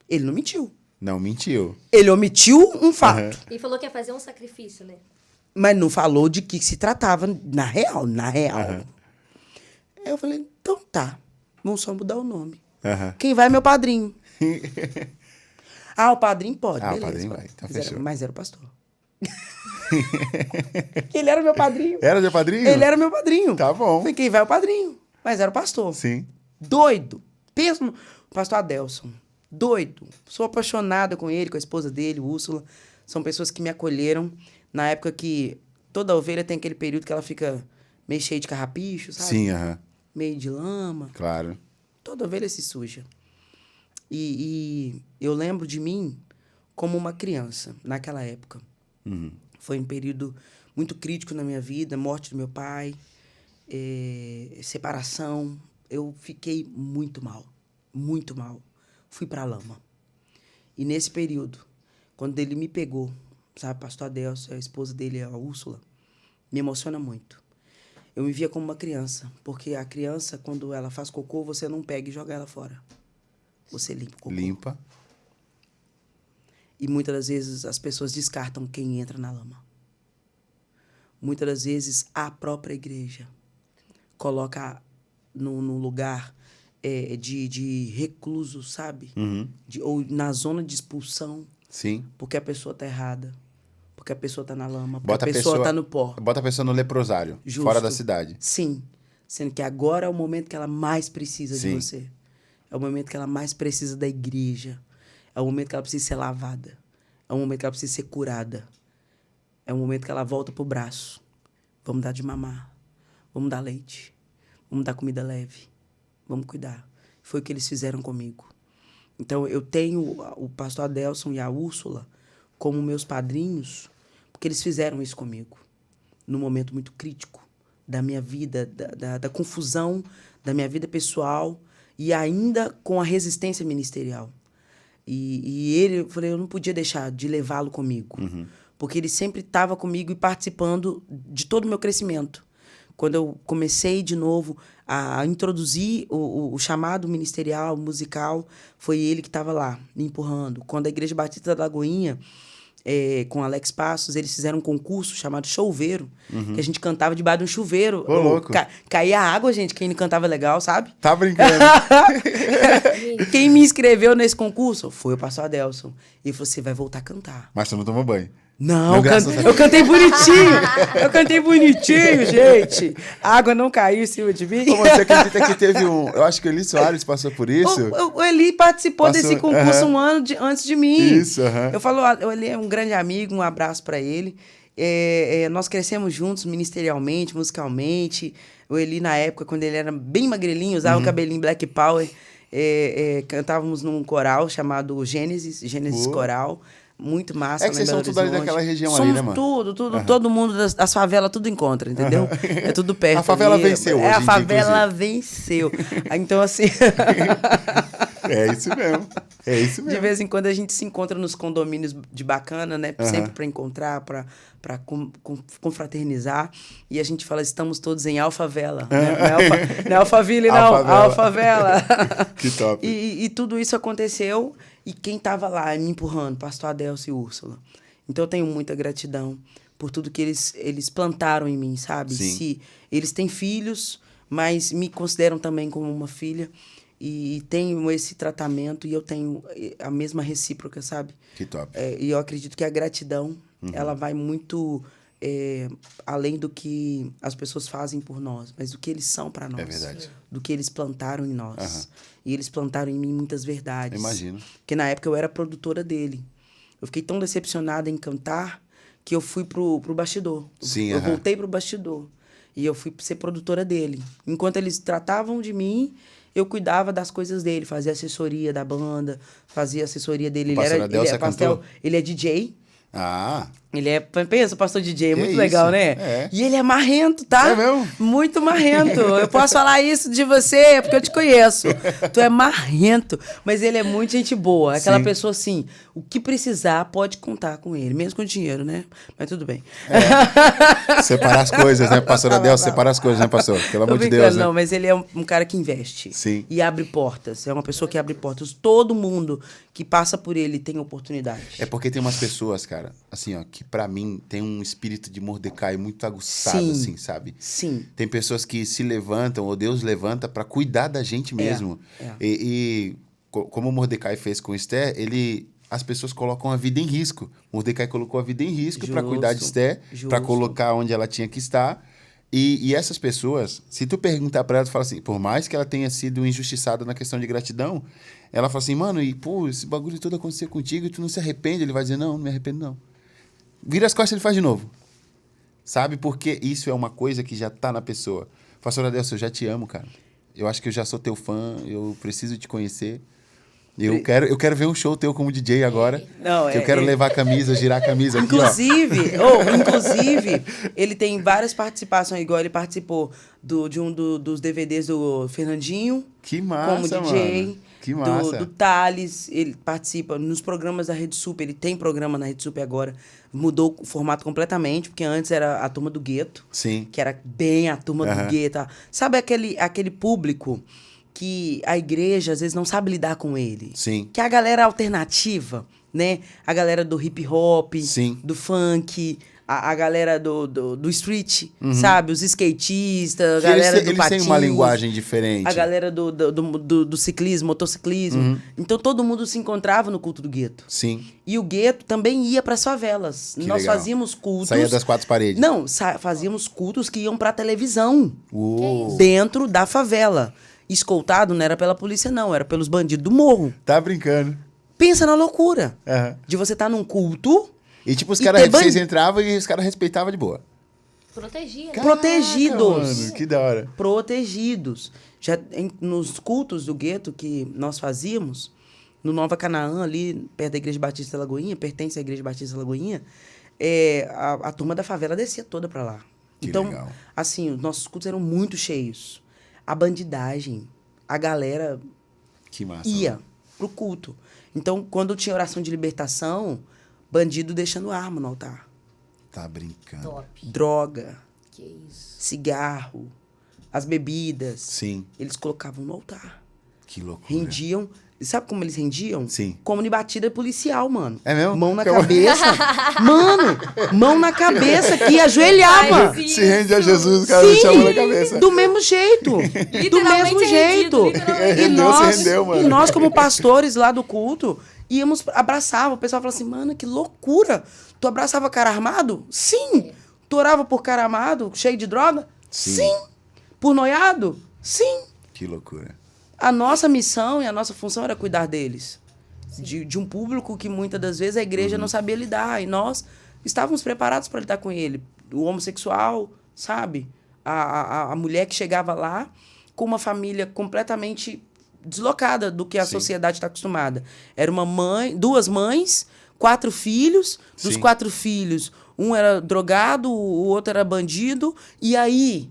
Ele não mentiu. Não mentiu. Ele omitiu um fato. E falou que ia fazer um sacrifício, né? Mas não falou de que se tratava na real. Aham. Aí eu falei, então tá, vamos só mudar o nome. Aham. Quem vai é meu padrinho. O padrinho pode, Ah, o beleza. padrinho vai, então fechou. Mas era o pastor. Ele era meu padrinho. Era seu padrinho? Ele era meu padrinho. Tá bom. Falei, quem vai é o padrinho. Mas era o pastor. Sim. Doido. Pensa no pastor Adelson. Doido. Sou apaixonada com ele, com a esposa dele, Úrsula. São pessoas que me acolheram na época que toda ovelha tem aquele período que ela fica meio cheia de carrapicho, sabe? Sim, aham. Meio de lama. Claro. Toda ovelha se suja. E eu lembro de mim como uma criança naquela época. Foi um período muito crítico na minha vida, morte do meu pai, separação. Eu fiquei muito mal, muito mal. Fui pra lama. E nesse período, quando ele me pegou, sabe, pastor Adelson, a esposa dele, a Úrsula, me emociona muito. Eu me via como uma criança, porque a criança, quando ela faz cocô, você não pega e joga ela fora. Você limpa o cocô. Limpa. E muitas das vezes as pessoas descartam quem entra na lama. Muitas das vezes a própria igreja coloca num lugar de recluso, sabe? Ou na zona de expulsão, Sim. porque a pessoa tá errada. Porque a pessoa tá na lama, porque Bota a pessoa tá no pó. Bota a pessoa no leprosário, Justo. fora da cidade. Sim. Sendo que agora é o momento que ela mais precisa Sim. de você. É o momento que ela mais precisa da igreja. É o momento que ela precisa ser lavada. É o momento que ela precisa ser curada. É o momento que ela volta pro braço. Vamos dar de mamar. Vamos dar leite. Vamos dar comida leve. Vamos cuidar. Foi o que eles fizeram comigo. Então, eu tenho o pastor Adelson e a Úrsula como meus padrinhos, porque eles fizeram isso comigo. Num momento muito crítico da minha vida, da confusão da minha vida pessoal e ainda com a resistência ministerial. E ele, eu falei, eu não podia deixar de levá-lo comigo. Porque ele sempre estava comigo e participando de todo o meu crescimento. Quando eu comecei de novo a introduzir o chamado ministerial, musical, foi ele que estava lá, me empurrando. Quando a Igreja Batista da Lagoinha, com Alex Passos, eles fizeram um concurso chamado Choveiro, que a gente cantava debaixo de um chuveiro. Ô, louco. Caía água, gente, quem não cantava legal, sabe? Tá brincando. E quem me inscreveu nesse concurso foi o pastor Adelson. E ele falou, você vai voltar a cantar. Mas tu não tomou banho. Não, graças a Deus. eu cantei bonitinho. Eu cantei bonitinho, gente. A água não caiu em cima de mim. Como você acredita que teve um... Eu acho que o Eli Soares passou por isso. O Eli participou Passou, desse concurso um ano antes de mim. Isso, Eu falo, o Eli é um grande amigo, um abraço para ele. Nós crescemos juntos ministerialmente, musicalmente. O Eli, na época, quando ele era bem magrelinho, usava o cabelinho Black Power. Cantávamos num coral chamado Gênesis Coral. Muito massa. É que vocês são tudo ali daquela região ali, né, mano? Tudo. Todo mundo das favelas, tudo encontra, entendeu? É tudo perto. A favela ali. venceu hoje em A dia, favela venceu. Então, assim... É isso mesmo. É isso mesmo. De vez em quando a gente se encontra nos condomínios de bacana, né? Sempre para encontrar, para confraternizar. E a gente fala, estamos todos em Alfavela. Né? Não é Alphaville, não. Alfavela. Que top. E tudo isso aconteceu. E quem estava lá me empurrando? Pastor Adelcio e Úrsula. Então eu tenho muita gratidão por tudo que eles plantaram em mim, sabe? Sim. Se eles têm filhos, mas me consideram também como uma filha. E tenho esse tratamento e eu tenho a mesma recíproca, sabe? Que top. E eu acredito que a gratidão, ela vai muito além do que as pessoas fazem por nós, mas do que eles são para nós. É verdade. Do que eles plantaram em nós. E eles plantaram em mim muitas verdades. Imagino. Porque na época eu era produtora dele. Eu fiquei tão decepcionada em cantar que eu fui pro bastidor. Sim, eu voltei pro bastidor. E eu fui ser produtora dele. Enquanto eles tratavam de mim, eu cuidava das coisas dele, fazia assessoria da banda, fazia assessoria dele. Ele é DJ. Ah. Ele é, pensa, o pastor DJ, é muito isso? legal, né? É. E ele é marrento, tá? É mesmo? Muito marrento. Eu posso falar isso de você porque eu te conheço. Tu é marrento, mas ele é muito gente boa. Aquela pessoa assim, o que precisar pode contar com ele, mesmo com dinheiro, né? Mas tudo bem. Separar as coisas, né, pastor Adelcio? Separar as coisas, né, pastor? Pelo amor de Deus, né? Não, mas ele é um cara que investe. Sim. E abre portas. É uma pessoa que abre portas. Todo mundo que passa por ele tem oportunidade. É porque tem umas pessoas, cara, assim, ó, que pra mim tem um espírito de Mordecai muito aguçado, assim, sabe? Sim. Tem pessoas que se levantam, ou Deus levanta pra cuidar da gente mesmo. Como o Mordecai fez com Esther, as pessoas colocam a vida em risco. Mordecai colocou a vida em risco para cuidar de Esther, para colocar onde ela tinha que estar. E essas pessoas, se tu perguntar para ela, tu fala assim, por mais que ela tenha sido injustiçada na questão de gratidão, ela fala assim, mano, esse bagulho todo aconteceu contigo e tu não se arrepende? Ele vai dizer, não me arrependo não. Vira as costas e ele faz de novo. Sabe? Porque isso é uma coisa que já tá na pessoa. Pastor Adelcio, eu já te amo, cara. Eu acho que eu já sou teu fã, eu preciso te conhecer. Eu quero ver um show teu como DJ agora. Eu quero levar a camisa, girar a camisa aqui, Inclusive, ele tem várias participações, igual ele participou de um dos DVDs do Fernandinho. Que massa, como DJ. Mano. Que massa. Do Thales, ele participa nos programas da Rede Super. Ele tem programa na Rede Super agora. Mudou o formato completamente, porque antes era a Turma do Gueto. Sim. Que era bem a Turma do Gueto. Sabe aquele público que a igreja, às vezes, não sabe lidar com ele? Sim. Que é a galera alternativa, né? A galera do hip hop, sim, do funk, a galera do street, sabe? Os skatistas, a galera do patins. Eles têm uma linguagem diferente. A galera do ciclismo, motociclismo. Então, todo mundo se encontrava no culto do gueto. Sim. E o gueto também ia para as favelas. Nós fazíamos cultos... Saía das quatro paredes. Não, fazíamos cultos que iam para televisão. Dentro da favela. Escoltado não era pela polícia, não. Era pelos bandidos do morro. Tá brincando. Pensa na loucura. De você estar num culto... E tipo, os caras, vocês entravam e os caras respeitavam de boa. Protegia, né? Caraca, protegidos. Mano, que da hora. Protegidos. Já nos cultos do gueto que nós fazíamos, no Nova Canaã, ali, perto da Igreja Batista Lagoinha, pertence à Igreja Batista Lagoinha, a turma da favela descia toda pra lá. Que então, legal. assim, os nossos cultos eram muito cheios. A bandidagem, a galera que massa, ia mano. Pro culto. Então, quando tinha oração de libertação, bandido deixando arma no altar. Tá brincando. Top. Droga. Que isso. Cigarro. As bebidas. Sim. Eles colocavam no altar. Que loucura. Rendiam. Sabe como eles rendiam? Sim. Como de batida policial, mano. É mesmo? Mão na cabeça. Mano, mão na cabeça aqui, ajoelhava. Se rende a Jesus, o cara deixa a mão na cabeça. Do mesmo jeito. Do mesmo jeito. E nós, como pastores lá do culto, íamos, abraçava. O pessoal falava assim, mano, que loucura. Tu abraçava cara armado? Sim. Tu orava por cara armado, cheio de droga? Sim. Por noiado? Sim. Que loucura. A nossa missão e a nossa função era cuidar deles. De um público que muitas das vezes a igreja não sabia lidar. E nós estávamos preparados para lidar com ele. O homossexual, sabe? A mulher que chegava lá com uma família completamente deslocada do que a sociedade está acostumada. Era uma mãe, 2 mães, 4 filhos. Dos 4 filhos, um era drogado, o outro era bandido. E aí,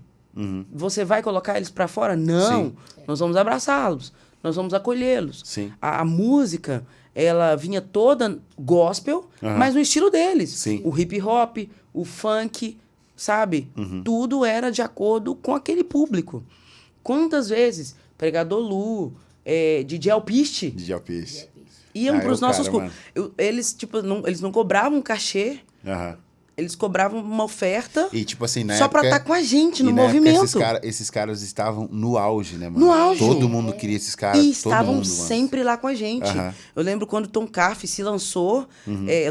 você vai colocar eles para fora? Não. Nós vamos abraçá-los. nós vamos acolhê-los. Sim. A música, ela vinha toda gospel, mas no estilo deles. Sim. O hip hop, o funk, sabe? Tudo era de acordo com aquele público. Quantas vezes Pregador Lu, DJ Alpiste DJ Alpiste. iam para os nossos cara, cultos. Eles, tipo, eles não cobravam cachê, eles cobravam uma oferta E, tipo assim, só para estar com a gente no na época, movimento. esses caras estavam no auge, né, mano? No auge. Todo mundo queria esses caras. E todo estavam mundo, mano. sempre lá com a gente. Eu lembro quando Tom Carf se lançou,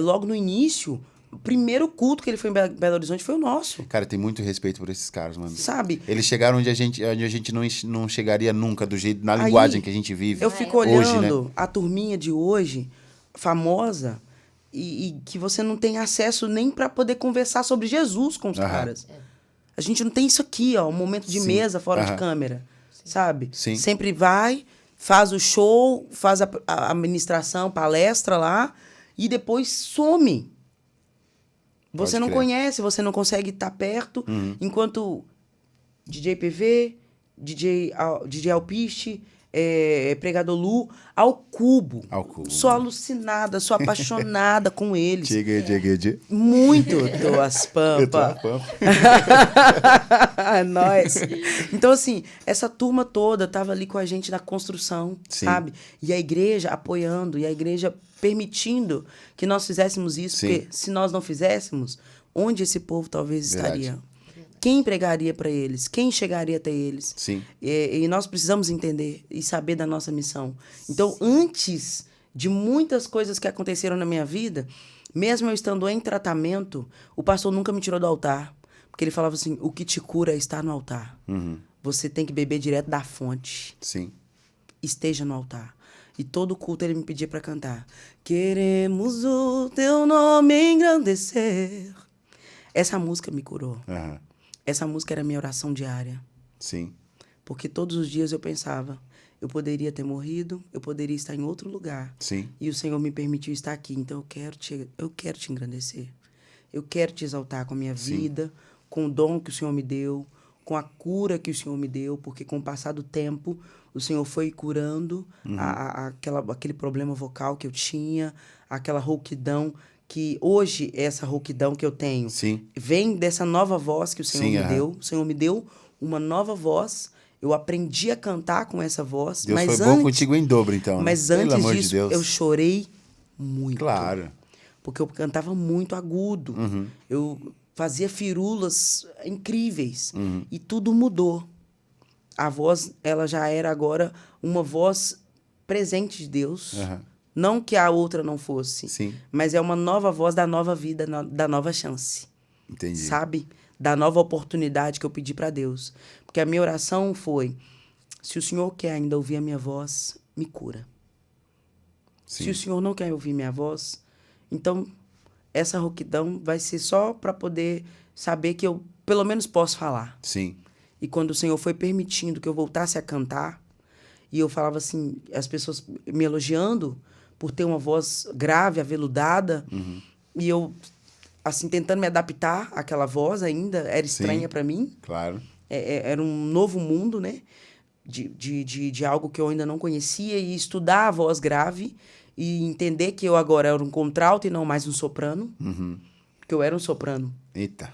logo no início, o primeiro culto que ele foi em Belo Horizonte foi o nosso. Cara, tem muito respeito por esses caras, mano. Sabe? Eles chegaram onde a gente não chegaria nunca, do jeito, na linguagem que a gente vive. Eu fico hoje, olhando né? a turminha de hoje, famosa, e que você não tem acesso nem para poder conversar sobre Jesus com os caras. A gente não tem isso aqui, ó, um momento de mesa fora de câmera, sabe? Sim. Sempre vai, faz o show, faz a administração, palestra lá, e depois some. Você não conhece, você não consegue estar perto, enquanto DJ PV, DJ Alpiste, Pregador Lu, ao cubo. Sou alucinada, sou apaixonada com eles. Muito, Tuas Pampa. Nós. Então, assim, essa turma toda tava ali com a gente na construção, sabe? E a igreja apoiando, e a igreja permitindo que nós fizéssemos isso, porque se nós não fizéssemos, onde esse povo talvez estaria? Quem pregaria para eles? Quem chegaria até eles? Sim. E nós precisamos entender e saber da nossa missão. Então, antes de muitas coisas que aconteceram na minha vida, mesmo eu estando em tratamento, o pastor nunca me tirou do altar. Porque ele falava assim, o que te cura é estar no altar. Você tem que beber direto da fonte. Sim. Esteja no altar. E todo culto ele me pedia para cantar. Queremos o teu nome engrandecer. Essa música me curou. Essa música era a minha oração diária. Sim. Porque todos os dias eu pensava, eu poderia ter morrido, eu poderia estar em outro lugar. Sim. E o Senhor me permitiu estar aqui. Então eu quero te engrandecer. Eu quero te exaltar com a minha vida, com o dom que o Senhor me deu, com a cura que o Senhor me deu, porque com o passar do tempo, o Senhor foi curando aquele problema vocal que eu tinha, aquela rouquidão, que hoje essa rouquidão que eu tenho vem dessa nova voz que o Senhor me deu. O Senhor me deu uma nova voz. Eu aprendi a cantar com essa voz. Deus foi bom contigo em dobro, então. Mas né? antes disso, eu chorei muito. Claro. Porque eu cantava muito agudo. Eu fazia firulas incríveis. E tudo mudou. A voz, ela já era agora uma voz presente de Deus. Não que a outra não fosse. Mas é uma nova voz da nova vida, da nova chance. Entendi. Sabe? Da nova oportunidade que eu pedi para Deus. Porque a minha oração foi, se o Senhor quer ainda ouvir a minha voz, me cura. Se o Senhor não quer ouvir minha voz, então essa rouquidão vai ser só para poder saber que eu pelo menos posso falar. E quando o Senhor foi permitindo que eu voltasse a cantar, e eu falava assim, as pessoas me elogiando por ter uma voz grave, aveludada, e eu, assim, tentando me adaptar àquela voz ainda, era estranha para mim. Claro. Era um novo mundo, né? De algo que eu ainda não conhecia, e estudar a voz grave, e entender que eu agora era um contralto e não mais um soprano, porque eu era um soprano. Eita.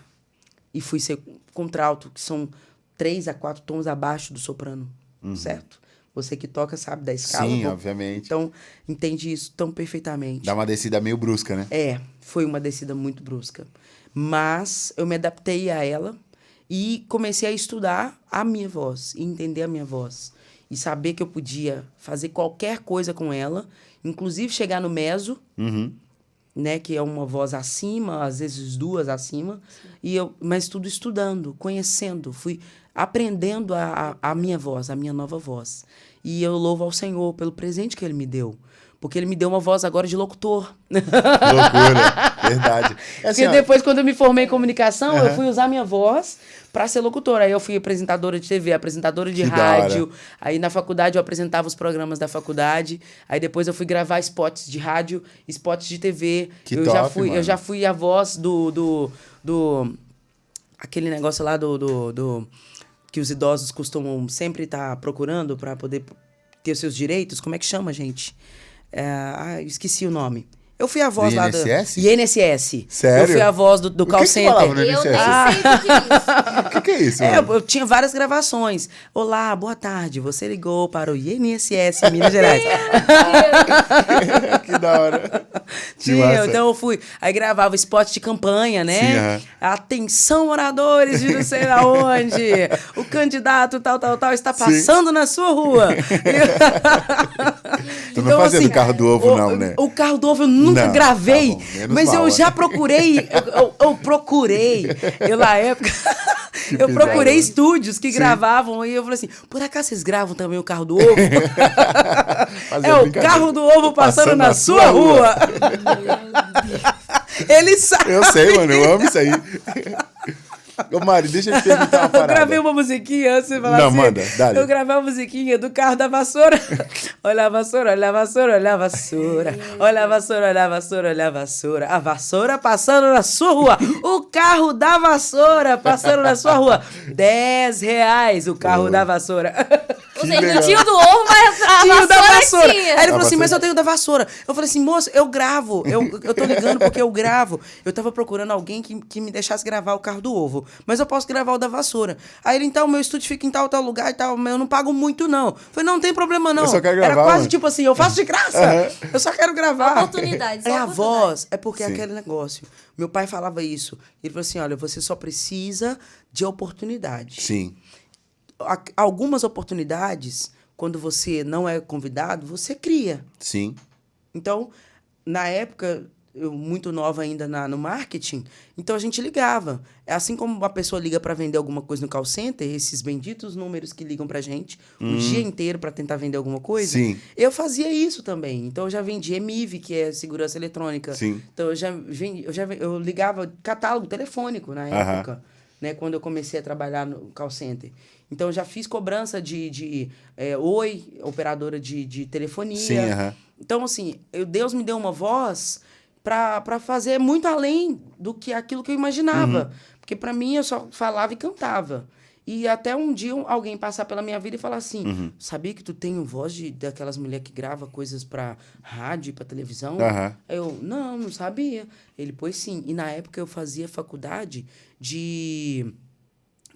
E fui ser contralto, que são 3 a 4 tons abaixo do soprano, certo? Você que toca sabe da escala. Sim, obviamente. Então, entende isso tão perfeitamente. Dá uma descida meio brusca, né? Foi uma descida muito brusca. Mas eu me adaptei a ela e comecei a estudar a minha voz, e entender a minha voz. E saber que eu podia fazer qualquer coisa com ela, inclusive chegar no meso, né, que é uma voz acima, às vezes 2 acima, mas tudo estudando, conhecendo, fui aprendendo a minha voz, a minha nova voz. E eu louvo ao Senhor pelo presente que Ele me deu, porque Ele me deu uma voz agora de locutor. Loucura, verdade. Porque depois, quando eu me formei em comunicação, eu fui usar minha voz para ser locutora. Aí eu fui apresentadora de TV, apresentadora de rádio. Aí na faculdade eu apresentava os programas da faculdade. Aí depois eu fui gravar spots de rádio, spots de TV. Eu já fui a voz do aquele negócio lá do que os idosos costumam sempre estar procurando para poder ter os seus direitos, como é que chama, gente? Esqueci o nome. Eu fui a voz lá do INSS. Sério? Eu fui a voz do call center. Eu nem sei o que é isso. O que é isso? Eu tinha várias gravações. Olá, boa tarde. Você ligou para o INSS Minas Gerais. Que da hora. Tinha, então eu fui. Aí gravava spot de campanha, né? Sim, Atenção, moradores de não sei aonde. O candidato tal está passando na sua rua. Tu não fazia do carro do ovo, não, né? O carro do ovo eu nunca gravei, tá bom, mas mal, eu já procurei. Eu procurei. Eu, na época. Eu procurei estúdios que gravavam e eu falei assim: por acaso vocês gravam também o carro do ovo? É o carro do ovo passando na sua rua. Ele sabe. Eu sei, mano, eu amo isso aí. Ô, Mari, deixa eu te perguntar uma parada. Eu gravei uma musiquinha antes de falar não, assim. manda, dá. Eu gravei uma musiquinha do carro da vassoura. Olha a vassoura, olha a vassoura, olha a vassoura. Olha a vassoura, olha a vassoura, olha a vassoura. A vassoura passando na sua rua. O carro da vassoura passando na sua rua. R$10 o carro da vassoura. Ou seja, não tinha o do ovo, mas a Tinha o da vassoura. tinha. Aí ele falou assim, mas eu tenho o da vassoura. Eu falei assim, moço, eu gravo. Eu tô ligando porque eu gravo. Eu tava procurando alguém que me deixasse gravar o carro do ovo. Mas eu posso gravar o da vassoura. Aí ele, então, meu estúdio fica em tal lugar e tal, mas eu não pago muito, não. Eu falei, não tem problema, não. Eu só quero gravar, Era quase mano. tipo assim, eu faço de graça. Eu só quero gravar. Oportunidade, só É a oportunidade. voz, é porque é Sim. aquele negócio. Meu pai falava isso. Ele falou assim, olha, você só precisa de oportunidade. Sim. Algumas oportunidades, quando você não é convidado, você cria. Sim. Então, na época, eu muito nova ainda no marketing, então a gente ligava. É assim como uma pessoa liga para vender alguma coisa no call center, esses benditos números que ligam pra gente o dia inteiro para tentar vender alguma coisa. Sim. Eu fazia isso também. Então, eu já vendi EMIV, que é segurança eletrônica. Sim. Então, eu ligava catálogo telefônico na época, né, quando eu comecei a trabalhar no call center. Então, eu já fiz cobrança de Oi, operadora de telefonia. Sim, Então, assim, Deus me deu uma voz para fazer muito além do que aquilo que eu imaginava. Porque, para mim, eu só falava e cantava. E até um dia alguém passar pela minha vida e falar assim, sabia que tu tem voz daquelas mulheres que grava coisas para rádio, para televisão? Eu, não sabia. Ele, pois sim. E na época eu fazia faculdade de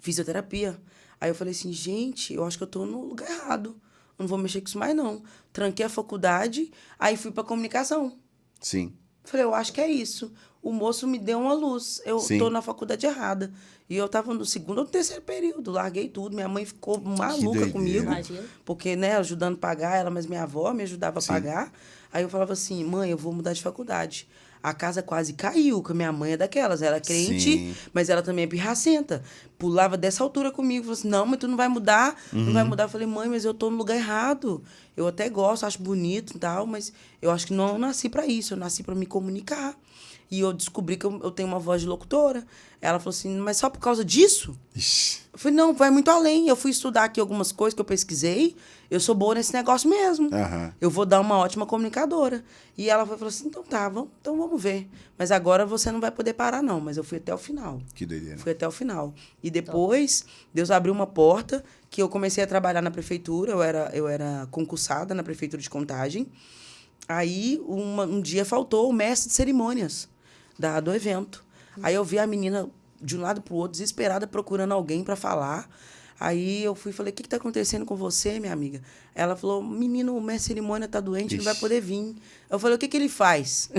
fisioterapia. Aí eu falei assim, gente, eu acho que eu tô no lugar errado. Eu não vou mexer com isso mais, não. Tranquei a faculdade, aí fui pra comunicação. Sim. Falei, eu acho que é isso. O moço me deu uma luz. Eu tô na faculdade errada. E eu tava no segundo ou terceiro período. Larguei tudo. Minha mãe ficou maluca comigo. Imagina. Porque, né, ajudando a pagar ela, mas minha avó me ajudava a pagar. Aí eu falava assim, mãe, eu vou mudar de faculdade. A casa quase caiu, porque minha mãe é daquelas. Ela é crente, mas ela também é pirracenta. Pulava dessa altura comigo. Falou assim, não, mas tu não vai mudar. Não vai mudar. Eu falei, mãe, mas eu tô no lugar errado. Eu até gosto, acho bonito e tal, mas eu acho que não nasci para isso. Eu nasci para me comunicar. E eu descobri que eu tenho uma voz de locutora. Ela falou assim, mas só por causa disso? Ixi. Eu falei, não, vai muito além. Eu fui estudar aqui algumas coisas que eu pesquisei. Eu sou boa nesse negócio mesmo. Eu vou dar uma ótima comunicadora. E ela falou assim, então tá, então vamos ver. Mas agora você não vai poder parar, não. Mas eu fui até o final. Que doideira. Fui até o final. E depois, Deus abriu uma porta que eu comecei a trabalhar na prefeitura. Eu era concursada na prefeitura de Contagem. Aí, um dia faltou o mestre de cerimônias do evento. Aí eu vi a menina de um lado pro outro, desesperada, procurando alguém para falar. Aí eu fui e falei, o que tá acontecendo com você, minha amiga? Ela falou, menino, o mestre de cerimônia tá doente, não vai poder vir. Eu falei, o que ele faz?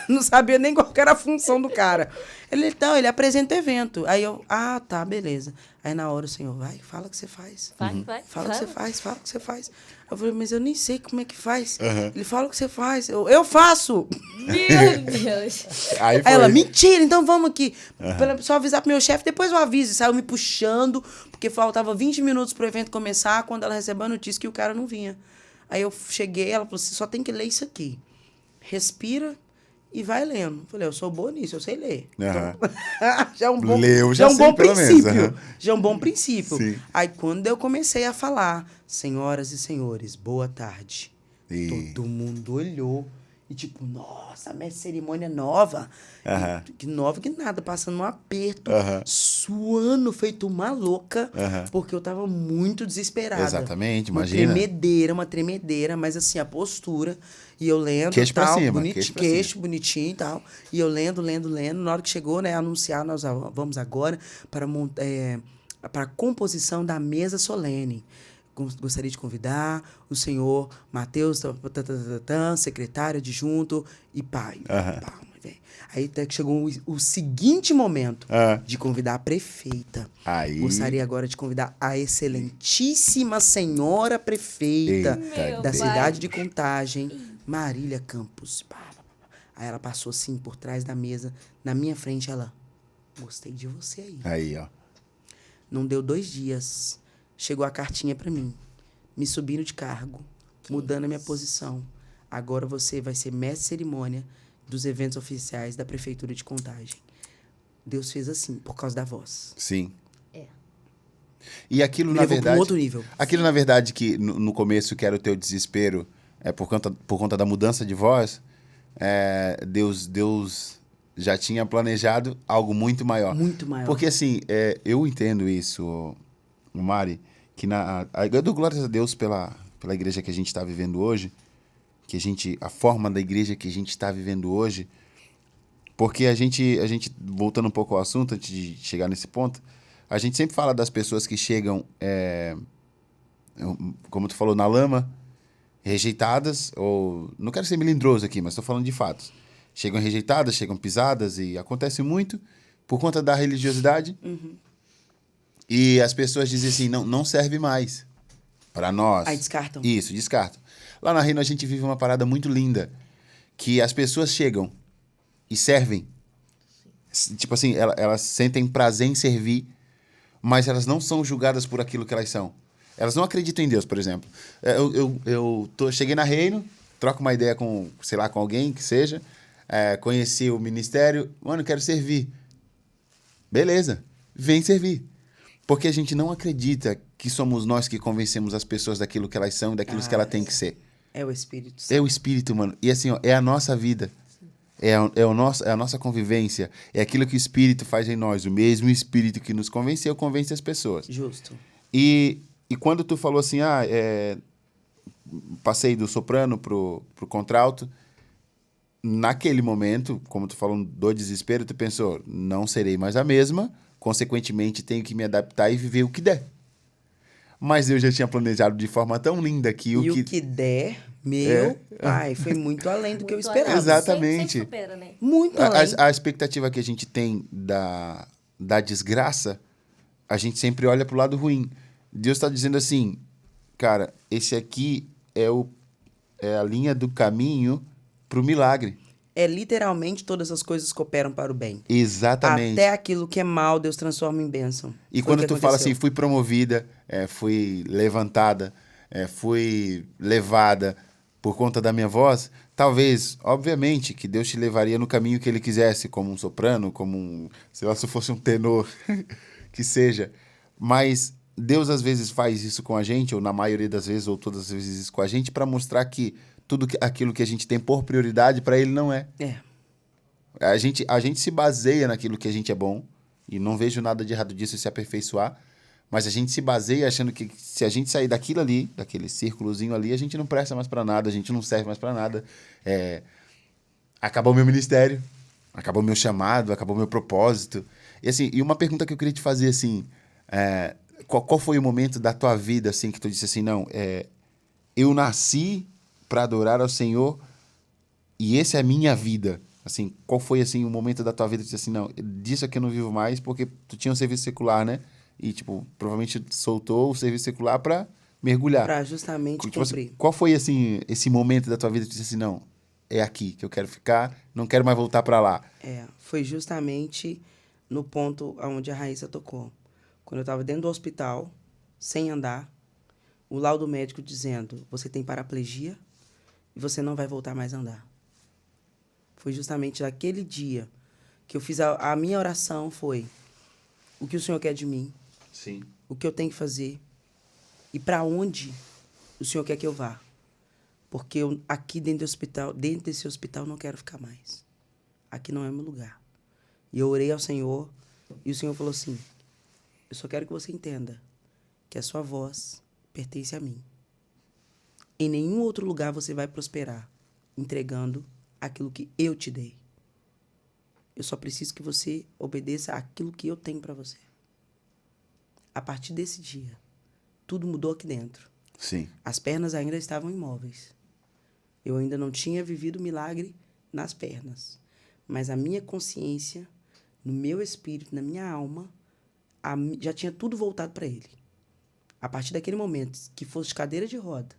Não sabia nem qual que era a função do cara. Ele apresenta evento. Aí eu, tá, beleza. Aí na hora o senhor, vai, fala o que você faz. Vai. Fala o que você faz, fala o que você faz. Eu falei, mas eu nem sei como é que faz. Ele fala o que você faz. Eu faço. Meu Deus. Aí foi. Aí ela, mentira, então vamos aqui. Só avisar pro meu chefe, depois eu aviso. E saiu me puxando, porque faltava 20 minutos pro evento começar, quando ela recebeu a notícia que o cara não vinha. Aí eu cheguei, ela falou, você só tem que ler isso aqui. Respira e vai lendo. Eu falei, eu sou boa nisso, eu sei ler. Então, já é um bom, Leu, já é um sei, bom pelo princípio. menos, Já é um bom princípio. Sim. Aí quando eu comecei a falar, senhoras e senhores, boa tarde. E- Todo mundo olhou E tipo, nossa, mestre cerimônia nova. Que nova que nada, passando um aperto, suando, feito uma louca, porque eu tava muito desesperada. Exatamente, imagina. Uma tremedeira, mas assim, a postura. E eu lendo Queixo pra tal, cima, queixo bonitinho e tal. E eu lendo. Na hora que chegou, né, anunciar, nós vamos agora para a composição da mesa solene. Gostaria de convidar o senhor Matheus, secretário adjunto e pai. Aí até que chegou o seguinte momento de convidar a prefeita. Gostaria agora de convidar a excelentíssima senhora prefeita da cidade de Contagem, Marília Campos. Aí ela passou assim por trás da mesa, na minha frente, ela... Gostei de você aí. Aí, ó. Não deu 2 dias. Chegou a cartinha pra mim. Me subindo de cargo. Mudando a minha posição. Agora você vai ser mestre de cerimônia dos eventos oficiais da Prefeitura de Contagem. Deus fez assim, por causa da voz. Sim. E aquilo, Me na levou verdade... pra um outro nível. Aquilo, na verdade, que no começo, que era o teu desespero, por conta da mudança de voz, Deus já tinha planejado algo muito maior. Muito maior. Porque, assim, eu entendo isso, Mari, que eu dou glórias a Deus pela igreja que a gente está vivendo hoje, a forma da igreja que a gente está vivendo hoje, porque a gente, voltando um pouco ao assunto, antes de chegar nesse ponto, a gente sempre fala das pessoas que chegam, como tu falou, na lama, rejeitadas, ou... Não quero ser melindroso aqui, mas estou falando de fatos. Chegam rejeitadas, chegam pisadas, e acontece muito por conta da religiosidade. E as pessoas dizem assim, não serve mais para nós. Aí descartam. Isso, descartam. Lá na Reino a gente vive uma parada muito linda, que as pessoas chegam e servem. Tipo assim, elas sentem prazer em servir, mas elas não são julgadas por aquilo que elas são. Elas não acreditam em Deus, por exemplo. Cheguei na Reino, troco uma ideia com alguém que seja, conheci o ministério, mano, quero servir. Beleza, vem servir. Porque a gente não acredita que somos nós que convencemos as pessoas daquilo que elas são e daquilo que elas têm que ser. É o Espírito Santo. É o Espírito, mano. E assim, ó, é a nossa vida. É a nossa convivência. É aquilo que o Espírito faz em nós. O mesmo Espírito que nos convenceu, convence as pessoas. Justo. E quando tu falou assim, passei do soprano pro contralto, naquele momento, como tu falou do desespero, tu pensou, não serei mais a mesma, consequentemente tenho que me adaptar e viver o que der. Mas eu já tinha planejado de forma tão linda que o que der, meu pai, foi muito além do que eu esperava. Exatamente. Sempre supera, né? Muito além. A expectativa que a gente tem da desgraça, a gente sempre olha pro lado ruim. Deus está dizendo assim, cara, esse aqui é a linha do caminho pro milagre. É literalmente todas as coisas cooperam para o bem. Exatamente. Até aquilo que é mal, Deus transforma em bênção. E quando tu fala assim, fui promovida, fui levantada, fui levada por conta da minha voz, talvez, obviamente, que Deus te levaria no caminho que Ele quisesse, como um soprano, sei lá, se fosse um tenor, que seja. Mas Deus às vezes faz isso com a gente, ou na maioria das vezes, ou todas as vezes isso com a gente, para mostrar que tudo aquilo que a gente tem por prioridade, para Ele não é. A gente se baseia naquilo que a gente é bom, e não vejo nada de errado disso se aperfeiçoar, mas a gente se baseia achando que se a gente sair daquilo ali, daquele círculozinho ali, a gente não presta mais para nada, a gente não serve mais para nada. Acabou o meu ministério, acabou o meu chamado, acabou o meu propósito. E assim, uma pergunta que eu queria te fazer, assim, qual foi o momento da tua vida, assim, que tu disse assim, não, eu nasci para adorar ao Senhor e essa é a minha vida. Assim, qual foi, assim, o momento da tua vida que tu disse assim, não, disso aqui eu não vivo mais, porque tu tinha um serviço secular, né? E, tipo, provavelmente soltou o serviço secular para mergulhar. Para justamente tipo, cumprir. Assim, qual foi, assim, esse momento da tua vida que tu disse assim, não, é aqui que eu quero ficar, não quero mais voltar para lá? Foi justamente no ponto onde a Raíssa tocou. Quando eu estava dentro do hospital, sem andar, o laudo médico dizendo, você tem paraplegia e você não vai voltar mais a andar. Foi justamente naquele dia que eu fiz a minha oração foi, o que o Senhor quer de mim? Sim. O que eu tenho que fazer? E para onde o Senhor quer que eu vá? Porque eu, aqui dentro desse hospital, não quero ficar mais. Aqui não é meu lugar. E eu orei ao Senhor, e o Senhor falou assim, eu só quero que você entenda que a sua voz pertence a mim. Em nenhum outro lugar você vai prosperar entregando aquilo que eu te dei. Eu só preciso que você obedeça aquilo que eu tenho para você. A partir desse dia, tudo mudou aqui dentro. Sim. As pernas ainda estavam imóveis. Eu ainda não tinha vivido o milagre nas pernas. Mas a minha consciência, no meu espírito, na minha alma, já tinha tudo voltado para ele. A partir daquele momento, que fosse cadeira de roda,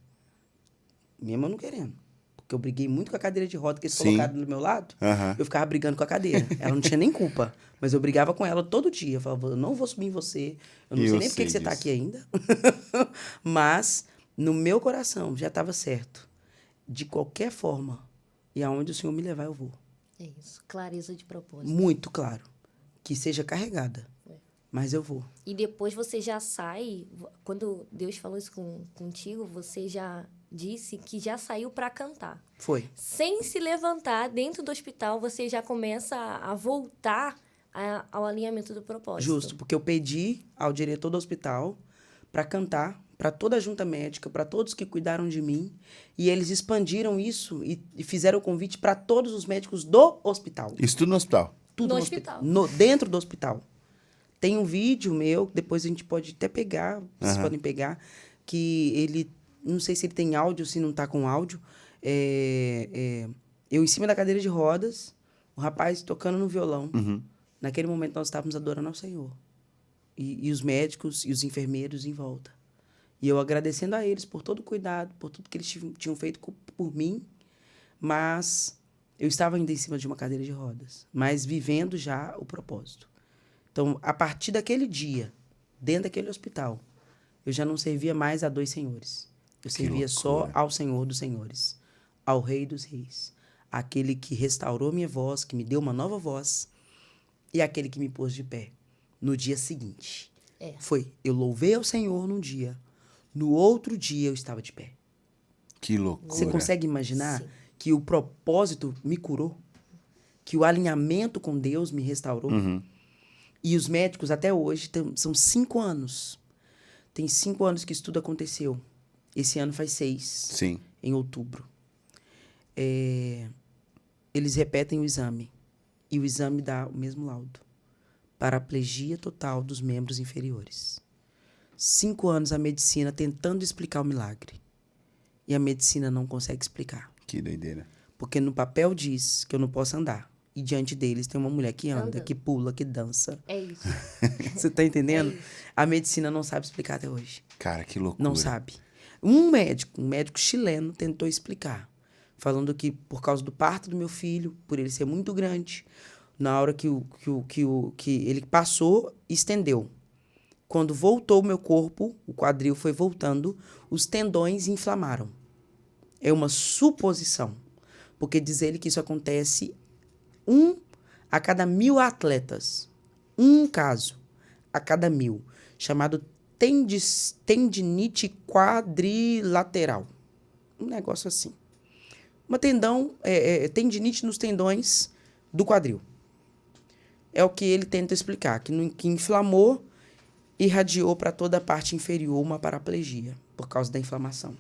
mesmo eu não querendo, porque eu briguei muito com a cadeira de roda que eles colocaram do meu lado, eu ficava brigando com a cadeira. Ela não tinha nem culpa, mas eu brigava com ela todo dia. Eu falava, eu não vou subir em você, eu não sei nem por que você está aqui ainda. Mas, no meu coração, já estava certo. De qualquer forma, e aonde o Senhor me levar, eu vou. É isso, clareza de propósito. Muito claro. Que seja carregada. Mas eu vou. E depois você já sai, quando Deus falou isso contigo, você já disse que já saiu para cantar. Foi. Sem se levantar dentro do hospital, você já começa a voltar ao alinhamento do propósito. Justo, porque eu pedi ao diretor do hospital para cantar para toda a junta médica, para todos que cuidaram de mim, e eles expandiram isso e fizeram o convite para todos os médicos do hospital. Isso tudo no hospital? Tudo no hospital. Dentro do hospital. Tem um vídeo meu, depois a gente pode até pegar, vocês podem pegar, que ele, não sei se ele tem áudio, se não tá com áudio, eu em cima da cadeira de rodas, o rapaz tocando no violão. Naquele momento nós estávamos adorando ao Senhor. E os médicos e os enfermeiros em volta. E eu agradecendo a eles por todo o cuidado, por tudo que eles tinham feito por mim, mas eu estava ainda em cima de uma cadeira de rodas, mas vivendo já o propósito. Então, a partir daquele dia, dentro daquele hospital, eu já não servia mais a dois senhores. Eu servia só ao Senhor dos senhores, ao Rei dos reis. Aquele que restaurou minha voz, que me deu uma nova voz, e aquele que me pôs de pé no dia seguinte. Eu louvei ao Senhor num dia, no outro dia eu estava de pé. Que loucura. Você consegue imaginar que o propósito me curou? Que o alinhamento com Deus me restaurou? E os médicos, até hoje, são 5 anos. Tem 5 anos que isso tudo aconteceu. Esse ano faz 6. Sim. Em outubro. Eles repetem o exame. E o exame dá o mesmo laudo. Paraplegia total dos membros inferiores. 5 anos a medicina tentando explicar o milagre. E a medicina não consegue explicar. Que doideira. Porque no papel diz que eu não posso andar. E diante deles tem uma mulher que anda, que pula, que dança. É isso. Você tá entendendo? A medicina não sabe explicar até hoje. Cara, que loucura. Não sabe. Um médico chileno tentou explicar. Falando que por causa do parto do meu filho, por ele ser muito grande, na hora que ele passou, estendeu. Quando voltou o meu corpo, o quadril foi voltando, os tendões inflamaram. É uma suposição. Porque diz ele que isso acontece 1 a cada 1000 atletas. Um caso a cada 1000. Chamado tendinite quadrilateral. Um negócio assim. Uma tendinite nos tendões do quadril. É o que ele tenta explicar. Que inflamou, irradiou para toda a parte inferior uma paraplegia por causa da inflamação.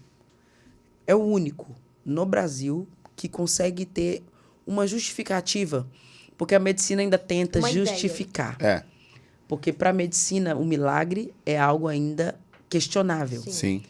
É o único no Brasil que consegue ter uma justificativa, porque a medicina ainda tenta justificar. Porque para a medicina o milagre é algo ainda questionável. Sim.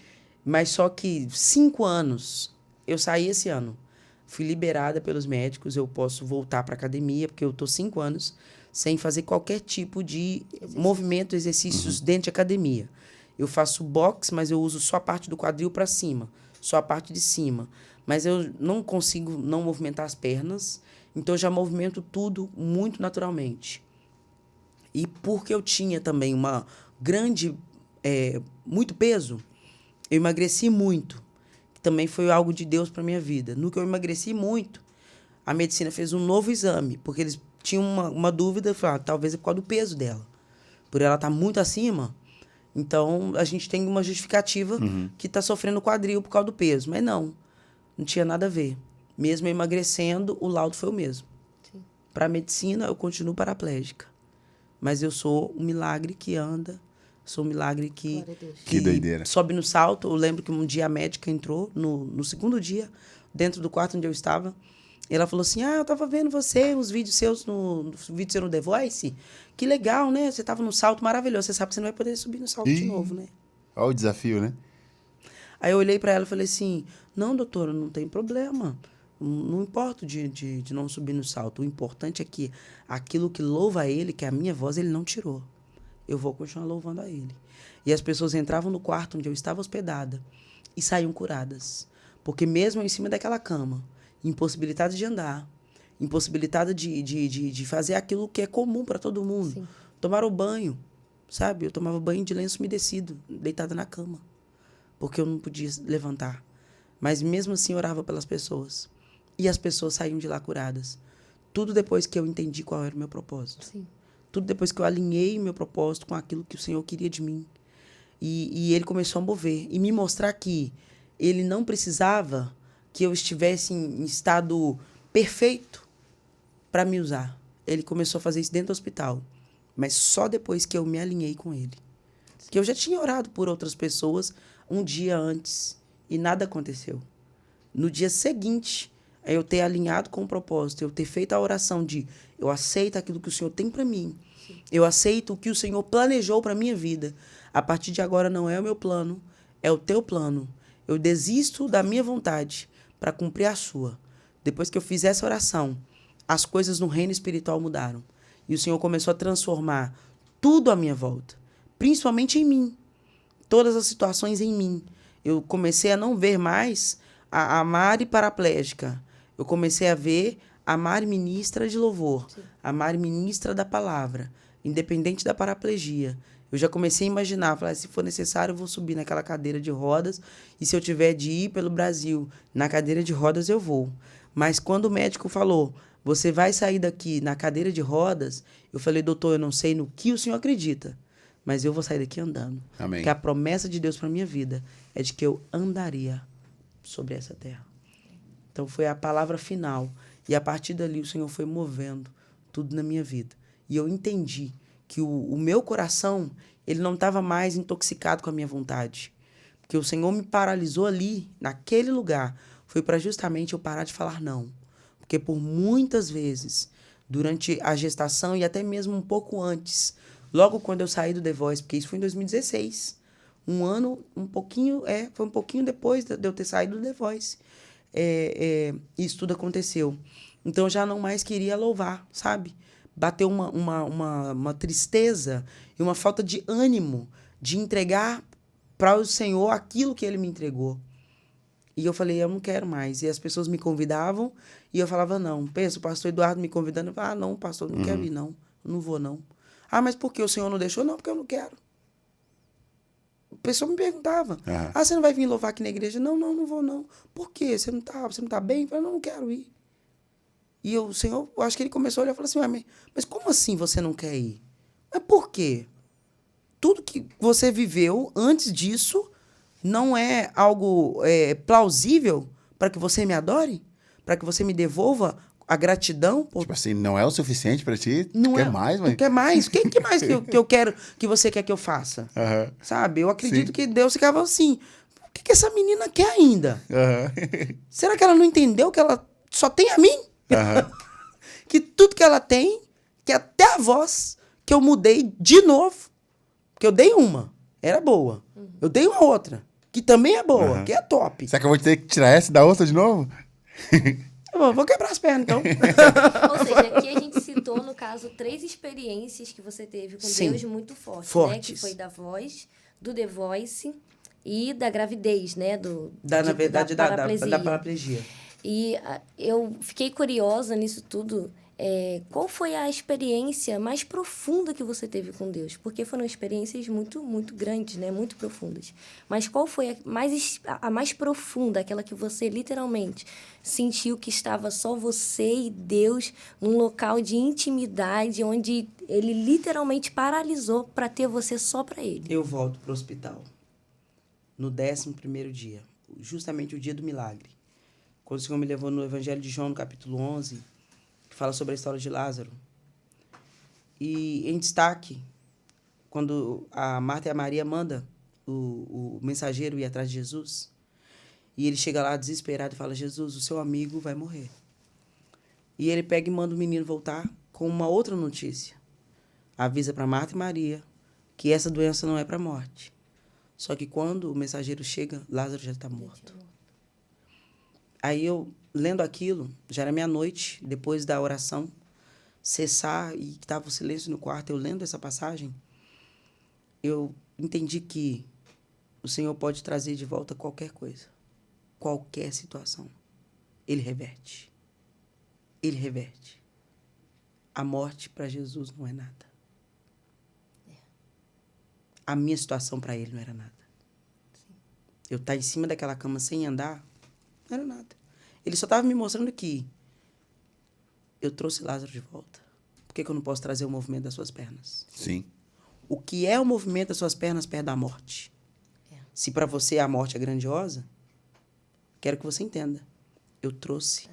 Mas só que 5 anos, eu saí esse ano, fui liberada pelos médicos, eu posso voltar para a academia, porque eu estou 5 anos sem fazer qualquer tipo de movimento, exercícios dentro de academia. Eu faço boxe, mas eu uso só a parte do quadril para cima, só a parte de cima. Mas eu não consigo não movimentar as pernas, então eu já movimento tudo muito naturalmente. E porque eu tinha também uma grande, muito peso, eu emagreci muito. Também foi algo de Deus para minha vida. No que eu emagreci muito, a medicina fez um novo exame, porque eles tinham uma dúvida, falaram, talvez é por causa do peso dela. Por ela estar muito acima, então a gente tem uma justificativa que está sofrendo quadril por causa do peso. Mas não. Não tinha nada a ver. Mesmo emagrecendo, o laudo foi o mesmo. Para a medicina, eu continuo paraplégica. Mas eu sou um milagre que anda, sou um milagre que doideira. Sobe no salto. Eu lembro que um dia a médica entrou, no segundo dia, dentro do quarto onde eu estava. E ela falou assim, eu tava vendo você, os vídeos seus no The Voice. Que legal, né? Você tava no salto maravilhoso. Você sabe que você não vai poder subir no salto de novo, né? Olha o desafio, né? Aí eu olhei para ela e falei assim, não, doutora, não tem problema. Não importa de não subir no salto. O importante é que aquilo que louva a ele, que é a minha voz, ele não tirou. Eu vou continuar louvando a ele. E as pessoas entravam no quarto onde eu estava hospedada e saíam curadas. Porque mesmo em cima daquela cama, impossibilitada de andar, impossibilitada de fazer aquilo que é comum para todo mundo. Sim. Tomar o banho, sabe? Eu tomava banho de lenço umedecido, deitada na cama. Porque eu não podia levantar. Mas mesmo assim, eu orava pelas pessoas. E as pessoas saíam de lá curadas. Tudo depois que eu entendi qual era o meu propósito. Sim. Tudo depois que eu alinhei meu propósito com aquilo que o Senhor queria de mim. E ele começou a mover. E me mostrar que ele não precisava que eu estivesse em estado perfeito para me usar. Ele começou a fazer isso dentro do hospital. Mas só depois que eu me alinhei com ele. Que eu já tinha orado por outras pessoas um dia antes e nada aconteceu. No dia seguinte, eu ter alinhado com o propósito, eu ter feito a oração de eu aceito aquilo que o Senhor tem para mim. Sim. Eu aceito o que o Senhor planejou para minha vida. A partir de agora não é o meu plano, é o teu plano. Eu desisto da minha vontade para cumprir a sua. Depois que eu fiz essa oração, as coisas no reino espiritual mudaram. E o Senhor começou a transformar tudo à minha volta, principalmente em mim. Todas as situações em mim. Eu comecei a não ver mais a Mari paraplégica. Eu comecei a ver a Mari ministra de louvor, sim, a Mari ministra da palavra, independente da paraplegia. Eu já comecei a imaginar, falar, se for necessário, eu vou subir naquela cadeira de rodas, e se eu tiver de ir pelo Brasil na cadeira de rodas, eu vou. Mas quando o médico falou, você vai sair daqui na cadeira de rodas, eu falei, doutor, eu não sei no que o senhor acredita, mas eu vou sair daqui andando. Amém. Porque a promessa de Deus para minha vida é de que eu andaria sobre essa terra. Então foi a palavra final. E a partir dali o Senhor foi movendo tudo na minha vida. E eu entendi que o meu coração, ele não estava mais intoxicado com a minha vontade. Porque o Senhor me paralisou ali, naquele lugar. Foi para justamente eu parar de falar não. Porque por muitas vezes, durante a gestação e até mesmo um pouco antes, logo quando eu saí do The Voice, porque isso foi em 2016, foi um pouquinho depois de eu ter saído do The Voice, isso tudo aconteceu. Então eu já não mais queria louvar, sabe? Bateu uma tristeza e uma falta de ânimo de entregar para o Senhor aquilo que Ele me entregou. E eu falei, eu não quero mais. E as pessoas me convidavam e eu falava, não. Pensa, o pastor Eduardo me convidando, eu falava, não, pastor, não quero ir, não. Eu não vou, não. Mas por que o Senhor não deixou? Não, porque eu não quero. A pessoa me perguntava, você não vai vir louvar aqui na igreja? Não, não vou, não. Por quê? Você não tá bem? Eu falei, não quero ir. E o Senhor, eu acho que ele começou a olhar e falou assim, mas como assim você não quer ir? Mas por quê? Tudo que você viveu antes disso não é algo plausível para que você me adore? Para que você me devolva a gratidão? Tipo assim, não é o suficiente para ti? Não quer mais, mãe? Tu quer mais? O que mais que eu quero que você quer que eu faça? Sabe? Eu acredito Sim. que Deus ficava assim, o que essa menina quer ainda? Será que ela não entendeu que ela só tem a mim? Que tudo que ela tem, que até a voz, que eu mudei de novo, que eu dei uma, era boa. Eu dei uma outra, que também é boa, que é top. Será que eu vou ter que tirar essa e dar outra de novo? Eu vou quebrar as pernas, então. Ou seja, aqui a gente citou, no caso, 3 experiências que você teve com Sim, Deus muito fortes, né? Que foi da voz, do The Voice e da gravidez, né? Da paraplegia. paraplegia. E eu fiquei curiosa nisso tudo. Qual foi a experiência mais profunda que você teve com Deus? Porque foram experiências muito, muito grandes, né? Muito profundas. Mas qual foi a mais profunda, aquela que você literalmente sentiu que estava só você e Deus num local de intimidade, onde Ele literalmente paralisou para ter você só para Ele? Eu volto para o hospital no 11º dia, justamente o dia do milagre. quando o Senhor me levou no Evangelho de João, no capítulo 11, que fala sobre a história de Lázaro. E em destaque, quando a Marta e a Maria mandam o mensageiro ir atrás de Jesus, e ele chega lá desesperado e fala, Jesus, o seu amigo vai morrer. E ele pega e manda o menino voltar com uma outra notícia. Avisa para Marta e Maria que essa doença não é para a morte. Só que quando o mensageiro chega, Lázaro já está morto. Aí eu, lendo aquilo, já era meia-noite, depois da oração cessar e estava o silêncio no quarto, eu lendo essa passagem, eu entendi que o Senhor pode trazer de volta qualquer coisa, qualquer situação. Ele reverte. Ele reverte. A morte para Jesus não é nada. A minha situação para ele não era nada. Eu estar em cima daquela cama sem andar, não era nada. Ele só estava me mostrando que eu trouxe Lázaro de volta. Por que eu não posso trazer o movimento das suas pernas? Sim. O que é o movimento das suas pernas perto da morte? Se para você a morte é grandiosa, quero que você entenda. Eu trouxe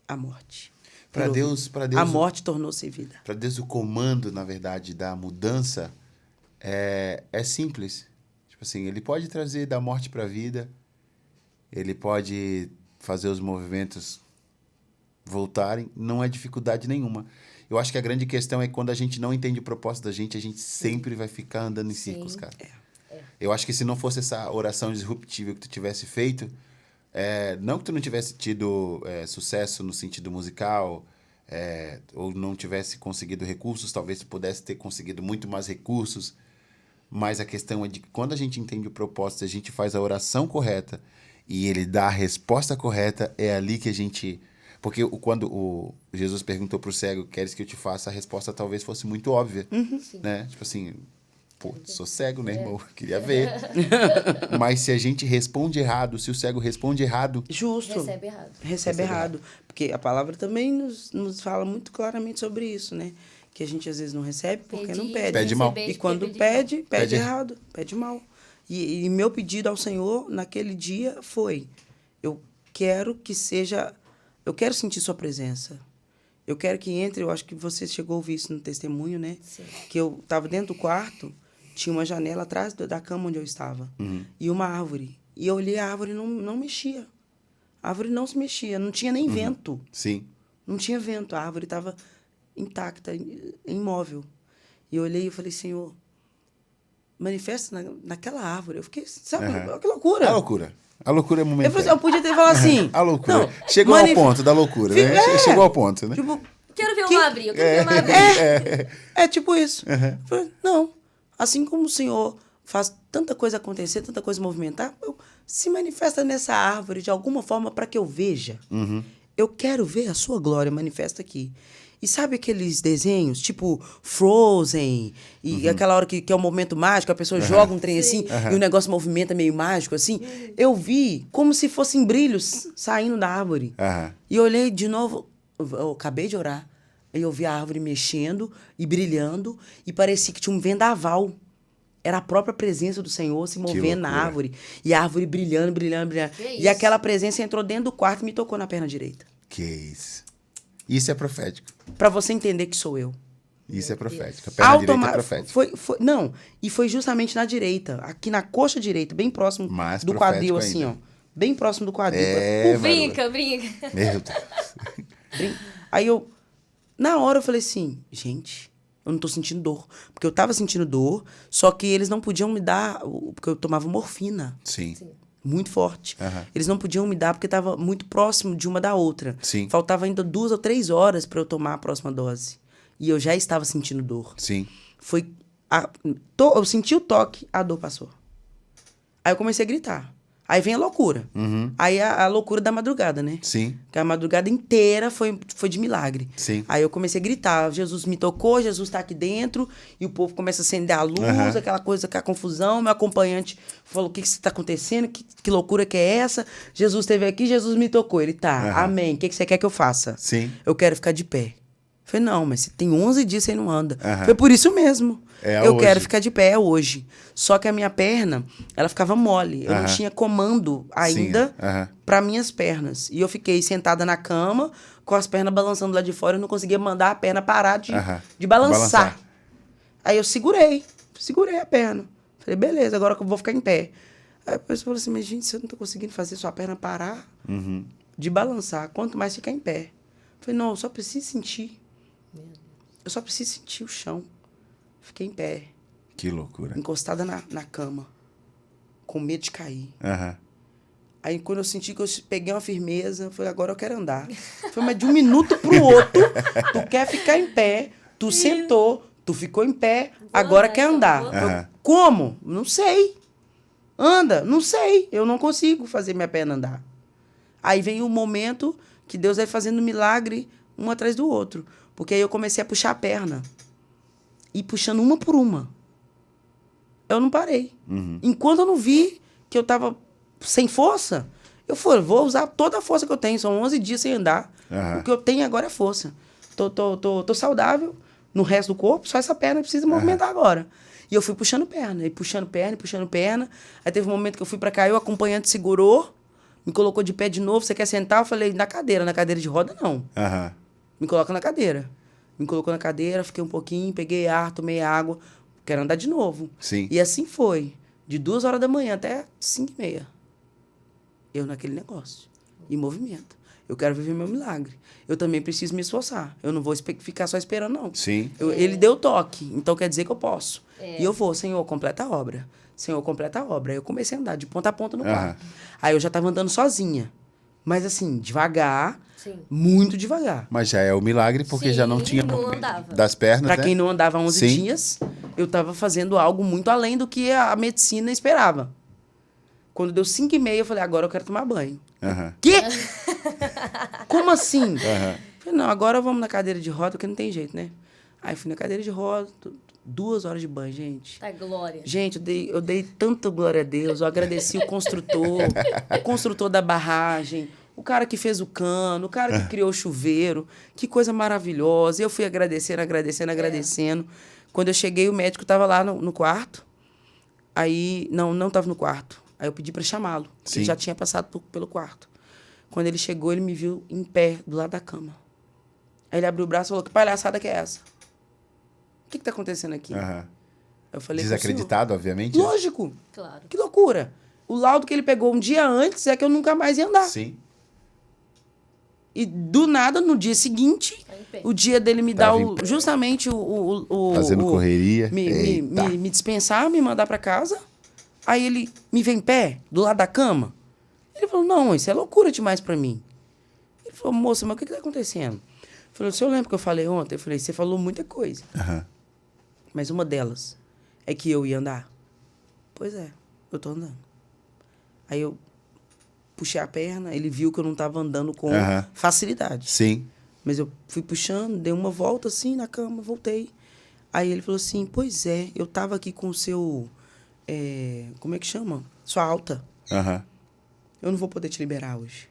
a morte. Para Deus, a morte tornou-se vida. Para Deus, o comando, na verdade, da mudança é simples. Tipo assim, ele pode trazer da morte para a vida, ele pode fazer os movimentos voltarem, não é dificuldade nenhuma. Eu acho que a grande questão é que quando a gente não entende o propósito da gente, a gente sempre vai ficar andando em círculos, cara. Eu acho que se não fosse essa oração disruptiva que tu tivesse feito, não que tu não tivesse tido sucesso no sentido musical, ou não tivesse conseguido recursos, talvez tu pudesse ter conseguido muito mais recursos, mas a questão é de que quando a gente entende o propósito, a gente faz a oração correta e ele dá a resposta correta, é ali que a gente... Porque quando o Jesus perguntou para o cego, queres que eu te faça? A resposta talvez fosse muito óbvia, né? Tipo assim, pô, sou cego, né, irmão? Queria ver. Mas se a gente responde errado, se o cego responde errado... Justo. Recebe errado. Porque a palavra também nos fala muito claramente sobre isso, né? Que a gente às vezes não recebe porque não pede. Pede mal. E quando pede errado, pede mal. E meu pedido ao Senhor naquele dia foi, eu quero sentir sua presença. Eu quero que entre, eu acho que você chegou a ouvir isso no testemunho, né? Sim. Que eu estava dentro do quarto, tinha uma janela atrás da cama onde eu estava. E uma árvore. E eu olhei, a árvore não mexia. A árvore não se mexia, não tinha nem vento. Sim. Não tinha vento, a árvore estava intacta, imóvel. E eu olhei e falei, Senhor, manifesta naquela árvore. Eu fiquei, sabe, que loucura. A loucura é momentânea. Eu podia ter falado assim... A loucura. Não, chegou ao ponto da loucura, né? Chegou ao ponto, né? Tipo, quero ver uma abrir, eu quero ver uma abrir. É tipo isso. Não. Assim como o Senhor faz tanta coisa acontecer, tanta coisa movimentar, se manifesta nessa árvore de alguma forma para que eu veja. Eu quero ver a sua glória manifesta aqui. E sabe aqueles desenhos, tipo Frozen, e aquela hora que é um momento mágico, a pessoa joga um trem assim, e o negócio movimenta meio mágico, assim? Eu vi como se fossem brilhos saindo da árvore. E eu olhei de novo, eu acabei de orar, e eu vi a árvore mexendo e brilhando, e parecia que tinha um vendaval. Era a própria presença do Senhor se movendo na árvore. E a árvore brilhando, brilhando, brilhando. E aquela presença entrou dentro do quarto e me tocou na perna direita. Que isso. Isso é profético. Para você entender que sou eu. Isso é profético. A perna direita é profética. Não, e foi justamente na direita. Aqui na coxa direita, bem próximo do quadril, ainda. Assim, ó. Bem próximo do quadril. Brinca. Meu Deus. Aí na hora eu falei assim, gente, eu não tô sentindo dor. Porque eu tava sentindo dor, só que eles não podiam me dar, porque eu tomava morfina. Sim. Muito forte. Eles não podiam me dar porque estava muito próximo de uma da outra. Sim. Faltava ainda 2 ou 3 horas para eu tomar a próxima dose. E eu já estava sentindo dor. Sim. Eu senti o toque, a dor passou. Aí eu comecei a gritar. Aí vem a loucura. Aí a loucura da madrugada, né? Sim. Que a madrugada inteira foi de milagre. Sim. Aí eu comecei a gritar, Jesus me tocou, Jesus está aqui dentro, e o povo começa a acender a luz, aquela coisa, aquela confusão. Meu acompanhante falou, o que está acontecendo? Que loucura que é essa? Jesus esteve aqui, Jesus me tocou. Ele, tá, amém. O que você quer que eu faça? Sim. Eu quero ficar de pé. Falei, não, mas você tem 11 dias você não anda. Aham. Foi por isso mesmo. Eu hoje. quero ficar de pé hoje. Só que a minha perna, ela ficava mole. Eu não Aham. tinha comando ainda Aham. para minhas pernas. E eu fiquei sentada na cama, com as pernas balançando lá de fora. Eu não conseguia mandar a perna parar de balançar. Aí eu segurei a perna. Falei, beleza, agora que eu vou ficar em pé. Aí a pessoa falou assim, mas gente, você não tá conseguindo fazer sua perna parar de balançar, quanto mais ficar em pé. Falei, não, eu só preciso sentir. Eu só preciso sentir o chão. Fiquei em pé. Que loucura. Encostada na cama. Com medo de cair. Aham. Aí quando eu senti que eu peguei uma firmeza, falei, agora eu quero andar. Foi, mas de um minuto pro outro, tu quer ficar em pé, tu sentou, tu ficou em pé, agora quer andar. Eu, como? Não sei. Anda? Não sei. Eu não consigo fazer minha perna andar. Aí vem o momento que Deus vai fazendo milagre um atrás do outro. Porque aí eu comecei a puxar a perna. E puxando uma por uma. Eu não parei. Enquanto eu não vi que eu tava sem força, eu falei, vou usar toda a força que eu tenho. São 11 dias sem andar. O que eu tenho agora é força. Tô saudável no resto do corpo, só essa perna precisa movimentar agora. E eu fui puxando perna, e puxando perna, e puxando perna. Aí teve um momento que eu fui pra cá, e o acompanhante segurou, me colocou de pé de novo. Você quer sentar? Eu falei, na cadeira de roda não. Me coloca na cadeira. Me colocou na cadeira, fiquei um pouquinho, peguei ar, tomei água. Quero andar de novo. Sim. E assim foi. De 2 horas da manhã até 5h30. Eu naquele negócio. Em movimento. Eu quero viver meu milagre. Eu também preciso me esforçar. Eu não vou ficar só esperando, não. Sim. Ele deu toque, então quer dizer que eu posso. E eu vou, Senhor, completa a obra. Senhor, completa a obra. Aí eu comecei a andar de ponta a ponta no quarto. Aí eu já estava andando sozinha. Mas assim, devagar, muito devagar. Mas já é o milagre, porque já não tinha andava. das pernas, Pra né? quem não andava 11 dias, eu estava fazendo algo muito além do que a medicina esperava. Quando deu 5h30, eu falei, agora eu quero tomar banho. Quê? Como assim? Falei, não, agora vamos na cadeira de roda, porque não tem jeito, né? Aí fui na cadeira de roda, 2 horas de banho, gente. Tá, glória. Gente, eu dei tanta glória a Deus, eu agradeci o construtor da barragem, o cara que fez o cano, o cara que criou o chuveiro. Que coisa maravilhosa. Eu fui agradecendo. Quando eu cheguei, o médico estava lá no quarto. Aí, não estava no quarto. Aí eu pedi para chamá-lo. Ele já tinha passado pelo quarto. Quando ele chegou, ele me viu em pé, do lado da cama. Aí ele abriu o braço e falou, que palhaçada que é essa? O que está acontecendo aqui? Eu falei, desacreditado, obviamente? Lógico. Claro. Que loucura. O laudo que ele pegou um dia antes é que eu nunca mais ia andar. Sim. E do nada, no dia seguinte, o dia dele me dar justamente fazendo correria. Me dispensar, me mandar para casa. Aí ele me vem em pé, do lado da cama. Ele falou, não, isso é loucura demais para mim. Ele falou, moça, mas o que está acontecendo? Eu falei, o senhor lembra que eu falei ontem? Eu falei, você falou muita coisa. Mas uma delas é que eu ia andar. Pois é, eu tô andando. Aí eu puxei a perna, ele viu que eu não estava andando com facilidade. Sim. Mas eu fui puxando, dei uma volta assim na cama, voltei. Aí ele falou assim, pois é, eu tava aqui com o seu... como é que chama? Sua alta. Eu não vou poder te liberar hoje.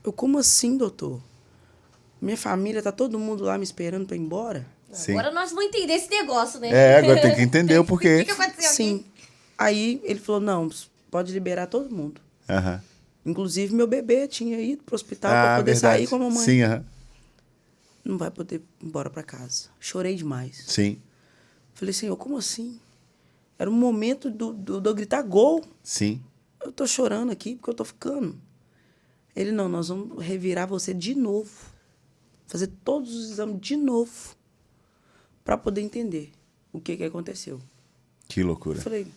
Eu, como assim, doutor? Minha família, tá todo mundo lá me esperando pra ir embora? Sim. Agora nós vamos entender esse negócio, né? Agora tem que entender o porquê. O que aconteceu aqui? Sim. Aí ele falou, não, pode liberar todo mundo. Inclusive, meu bebê tinha ido pro hospital pra poder sair com a mamãe. Sim, Não vai poder ir embora pra casa. Chorei demais. Sim. Falei, Senhor, como assim? Era um momento de eu gritar gol. Sim. Eu tô chorando aqui porque eu tô ficando. Ele, não, nós vamos revirar você de novo. Fazer todos os exames de novo. Pra poder entender o que aconteceu. Que loucura. Eu falei,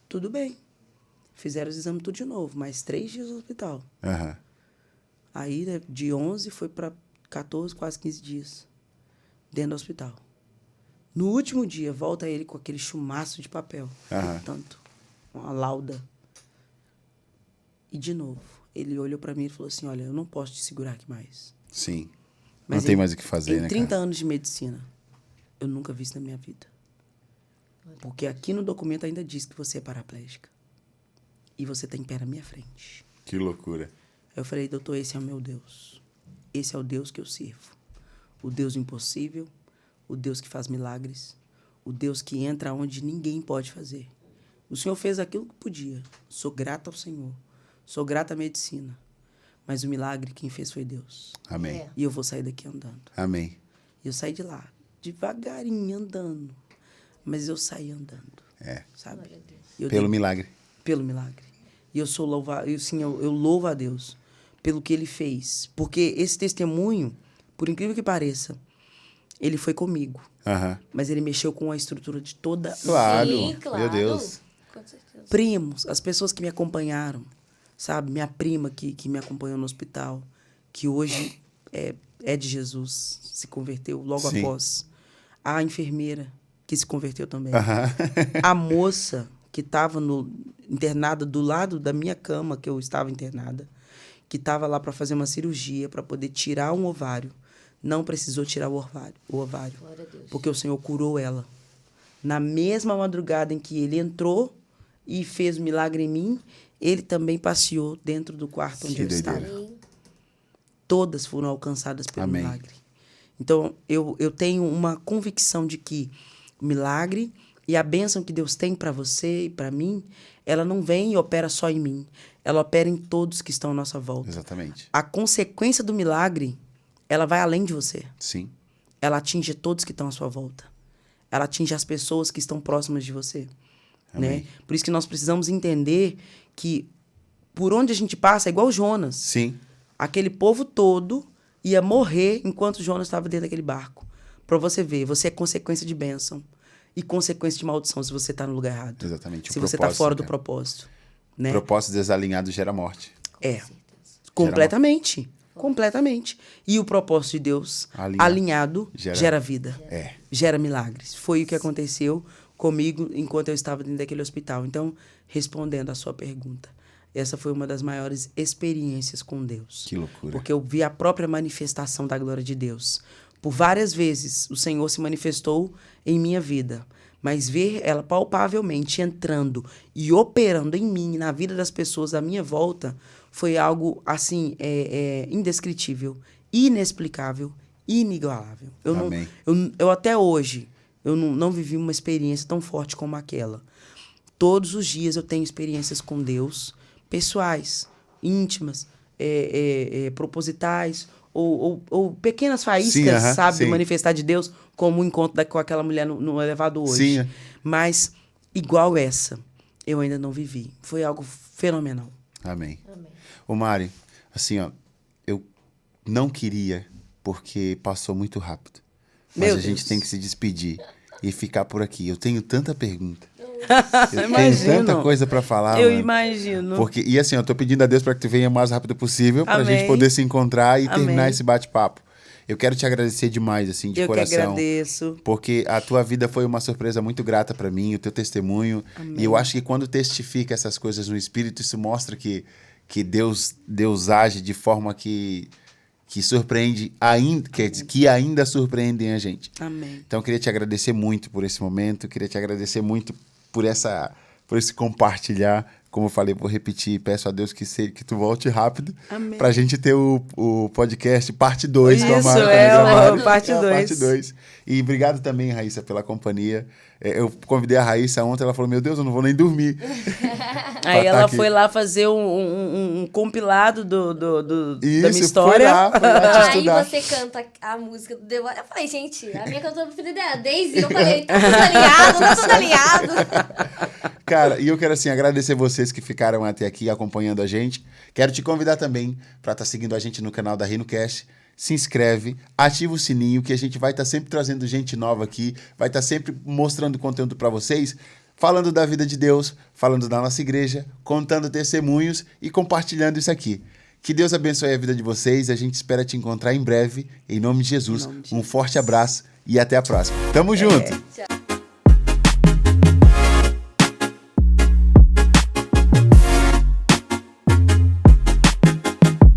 tudo bem. Fizeram os exames tudo de novo, mais 3 dias no hospital. Aí, né, de 11 foi para 14, quase 15 dias. Dentro do hospital. No último dia, volta ele com aquele chumaço de papel. Tanto. Uma lauda. E de novo, ele olhou para mim e falou assim, olha, eu não posso te segurar aqui mais. Sim. Mas não tem mais o que fazer, em né, 30 cara? anos de medicina, eu nunca vi isso na minha vida. Porque aqui no documento ainda diz que você é paraplégica. E você tem pé na minha frente. Que loucura. Eu falei, doutor, esse é o meu Deus. Esse é o Deus que eu sirvo. o Deus do impossível, o Deus que faz milagres, o Deus que entra onde ninguém pode fazer. O Senhor fez aquilo que podia. Sou grata ao Senhor. Sou grata à medicina. Mas o milagre quem fez foi Deus. Amém. E eu vou sair daqui andando. Amém. E eu saí de lá, devagarinho, andando. Mas eu saí andando. Sabe? Pelo milagre. Pelo milagre. E eu sou louvado, eu louvo a Deus pelo que ele fez. Porque esse testemunho, por incrível que pareça, ele foi comigo. Mas ele mexeu com a estrutura de toda... Claro. Sim, claro. Meu Deus. Com certeza. Primos, as pessoas que me acompanharam, sabe? Minha prima que me acompanhou no hospital, que hoje é de Jesus, se converteu logo Sim. após. A enfermeira, que se converteu também. A moça que estava internada do lado da minha cama, que eu estava internada, que estava lá para fazer uma cirurgia, para poder tirar um ovário. Não precisou tirar o ovário, Glória a Deus. porque o Senhor curou ela. Na mesma madrugada em que ele entrou e fez o milagre em mim, ele também passeou dentro do quarto onde Que eu doideira. estava. Sim. Todas foram alcançadas pelo Amém. milagre. Então, eu tenho uma convicção de que o milagre e a bênção que Deus tem para você e para mim, ela não vem e opera só em mim. Ela opera em todos que estão à nossa volta. Exatamente. A consequência do milagre, ela vai além de você. Sim. Ela atinge todos que estão à sua volta. Ela atinge as pessoas que estão próximas de você. Amém. Né? Por isso que nós precisamos entender que por onde a gente passa é igual Jonas. Sim. Aquele povo todo ia morrer enquanto Jonas estava dentro daquele barco. Para você ver, você é consequência de bênção e consequência de maldição se você está no lugar errado. Exatamente. Se O você está propósito, fora do né? propósito. Né? Propósito desalinhado gera morte. É. Completamente. Completamente. E o propósito de Deus alinhado gera vida. Gera milagres. Foi o que aconteceu comigo enquanto eu estava dentro daquele hospital. Então, respondendo à sua pergunta, essa foi uma das maiores experiências com Deus. Que loucura. Porque eu vi a própria manifestação da glória de Deus. Por várias vezes, o Senhor se manifestou em minha vida. Mas ver ela palpavelmente entrando e operando em mim, na vida das pessoas à minha volta, foi algo, assim, indescritível, inexplicável, inigualável. Amém. Eu até hoje, eu não vivi uma experiência tão forte como aquela. Todos os dias eu tenho experiências com Deus, pessoais, íntimas, propositais, ou pequenas faíscas, Sim, sabe, sim. de manifestar de Deus, como o encontro com aquela mulher no elevador hoje. Sim. Mas, igual essa, eu ainda não vivi. Foi algo fenomenal. Amém. Amém. Ô Mari, assim, ó, eu não queria, porque passou muito rápido. Mas Meu a gente Deus. tem que se despedir e ficar por aqui. Eu tenho tanta pergunta. Eu Imagino. tenho tanta coisa pra falar, Eu mano. imagino. Porque, e assim, eu tô pedindo a Deus para que tu venha o mais rápido possível, pra Amém. gente poder se encontrar e Amém. terminar esse bate-papo. Eu quero te agradecer demais, assim, de Eu coração. que agradeço. Porque a tua vida foi uma surpresa muito grata pra mim, o teu testemunho. E eu acho que quando testifica essas coisas no Espírito, isso mostra que Deus age de forma que surpreende, que ainda surpreendem a gente. Amém. Então, eu queria te agradecer muito por esse momento, queria te agradecer muito por esse compartilhar. Como eu falei, vou repetir, peço a Deus que tu volte rápido. Amém. Pra gente ter o podcast parte 2 com a Isso, Mari. parte a 2. parte 2. E obrigado também, Raíssa, pela companhia. Eu convidei a Raíssa ontem, ela falou, meu Deus, eu não vou nem dormir. Aí Pra ela tá aqui. foi lá fazer um compilado da minha Isso, história. foi lá te Aí estudar. você canta a música do The Voice. Eu falei, gente, a minha cantora preferida é a Daisy. Eu falei, tá tudo alinhado. Cara, e eu quero assim agradecer vocês que ficaram até aqui acompanhando a gente. Quero te convidar também para estar seguindo a gente no canal da RenoCast. Se inscreve, ativa o sininho, que a gente vai estar sempre trazendo gente nova aqui, vai estar sempre mostrando conteúdo para vocês, falando da vida de Deus, falando da nossa igreja, contando testemunhos e compartilhando isso aqui. Que Deus abençoe a vida de vocês, a gente espera te encontrar em breve, em nome de Jesus. Um forte abraço e até a próxima. Tamo junto! Tchau.